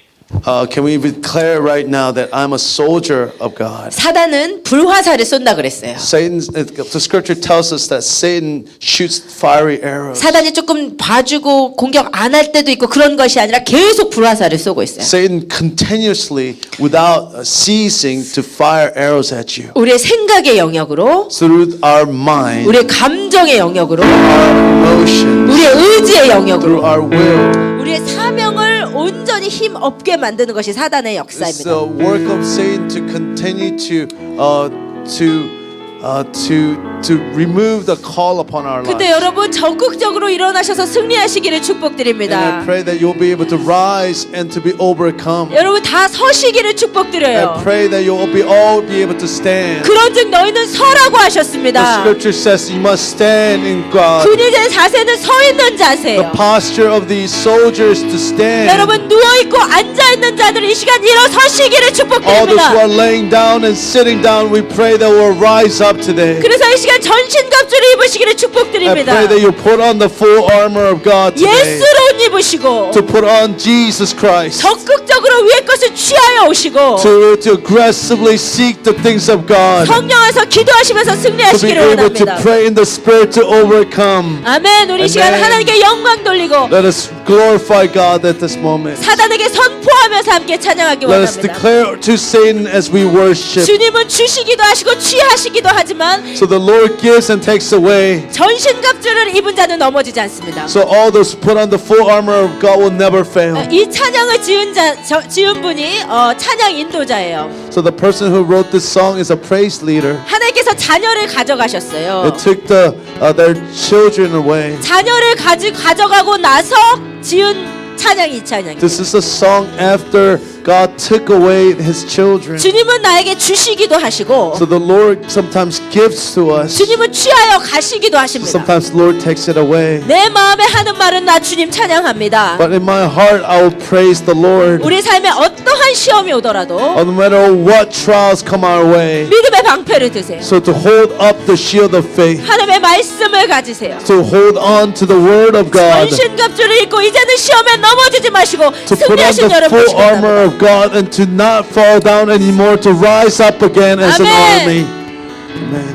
can we declare right now that I'm a soldier of God? 사단은 불화살을 쏜다 그랬어요. The scripture tells us that Satan shoots fiery arrows. 사단이 조금 봐주고 공격 안 할 때도 있고 그런 것이 아니라 계속 불화살을 쏘고 있어요. Satan continuously, without ceasing, to fire arrows at you. 우리의 생각의 영역으로, Through our mind, 우리의 감정의 영역으로, our emotions, 우리의 의지의 영역으로, through our will. 우리의 사명을 온전히 힘 없게 만드는 것이 사단의 It's 역사입니다. the work of Satan to continue to remove the call upon our 근데 lives. 여러분 적극적으로 일어나셔서 승리하시기를 And 축복드립니다. I pray that you'll be able to rise and to be overcome. 여러분 다 서시기를 I 축복드려요. pray that you'll all be able to stand. 그런즉 너희는 서라고 The 하셨습니다. scripture says you must stand in God. 군인의 자세는 서 있는 The 자세예요. posture of these soldiers to stand. 여러분 누워 있고 앉아 있는 자들 이 시간 일어서시기를 All those who 축복드립니다. are laying down and sitting down, we pray that we'll rise up today. 그래서 이 시간 전신갑주를 입으시기를 I 축복드립니다. pray that you put on the full armor of God today. 예수로 옷 입으시고 To put on Jesus Christ. 적극적으로 위의 것을 취하여 오시고 To aggressively seek the things of God. 성령 안에서 기도하시면서 To be 승리하시기를 able to 원합니다. pray in the Spirit to overcome. 아멘. 우리 이 시간 Amen. 하나님께 영광 돌리고 Let us glorify God at this moment. 사단에게 선포하면서 함께 찬양하기 Let us 원합니다. declare to Satan as we worship. 주님은 주시기도 하시고 취하시기도 하지만 So the Lord gives and takes away. 전신갑주를 입은 자는 넘어지지 않습니다. So all those who put on the full armor of God will never fail. 이 찬양을 지은 분이 찬양 인도자예요. So the person who wrote this song is a praise leader. 하나님께서 자녀를 가져가셨어요. It took their children away. 자녀를 가져가고 나서 지은 찬양이 이 찬양이에요. This is a song after God took away his children. 주님은 나에게 주시기도 하시고 So the Lord sometimes gives to us. 주님은 취하여 가시기도 하십니다. Sometimes the Lord takes it away. 내 마음에 하는 말은 나 주님 찬양합니다. But in my heart I will praise the Lord. 우리 삶에 어떠한 시험이 오더라도 No matter what trials come our way. 믿음의 방패를 드세요. So to hold up the shield of faith. 하나님의 말씀을 가지세요. To hold on to the word of God. 전신갑주를 입고 이제는 시험에 넘어지지 마시고 To put on 승리하신 the 여러분 full 되시기 armor 바랍니다. of God and to not fall down anymore, to rise up again as an Amen. army. Amen.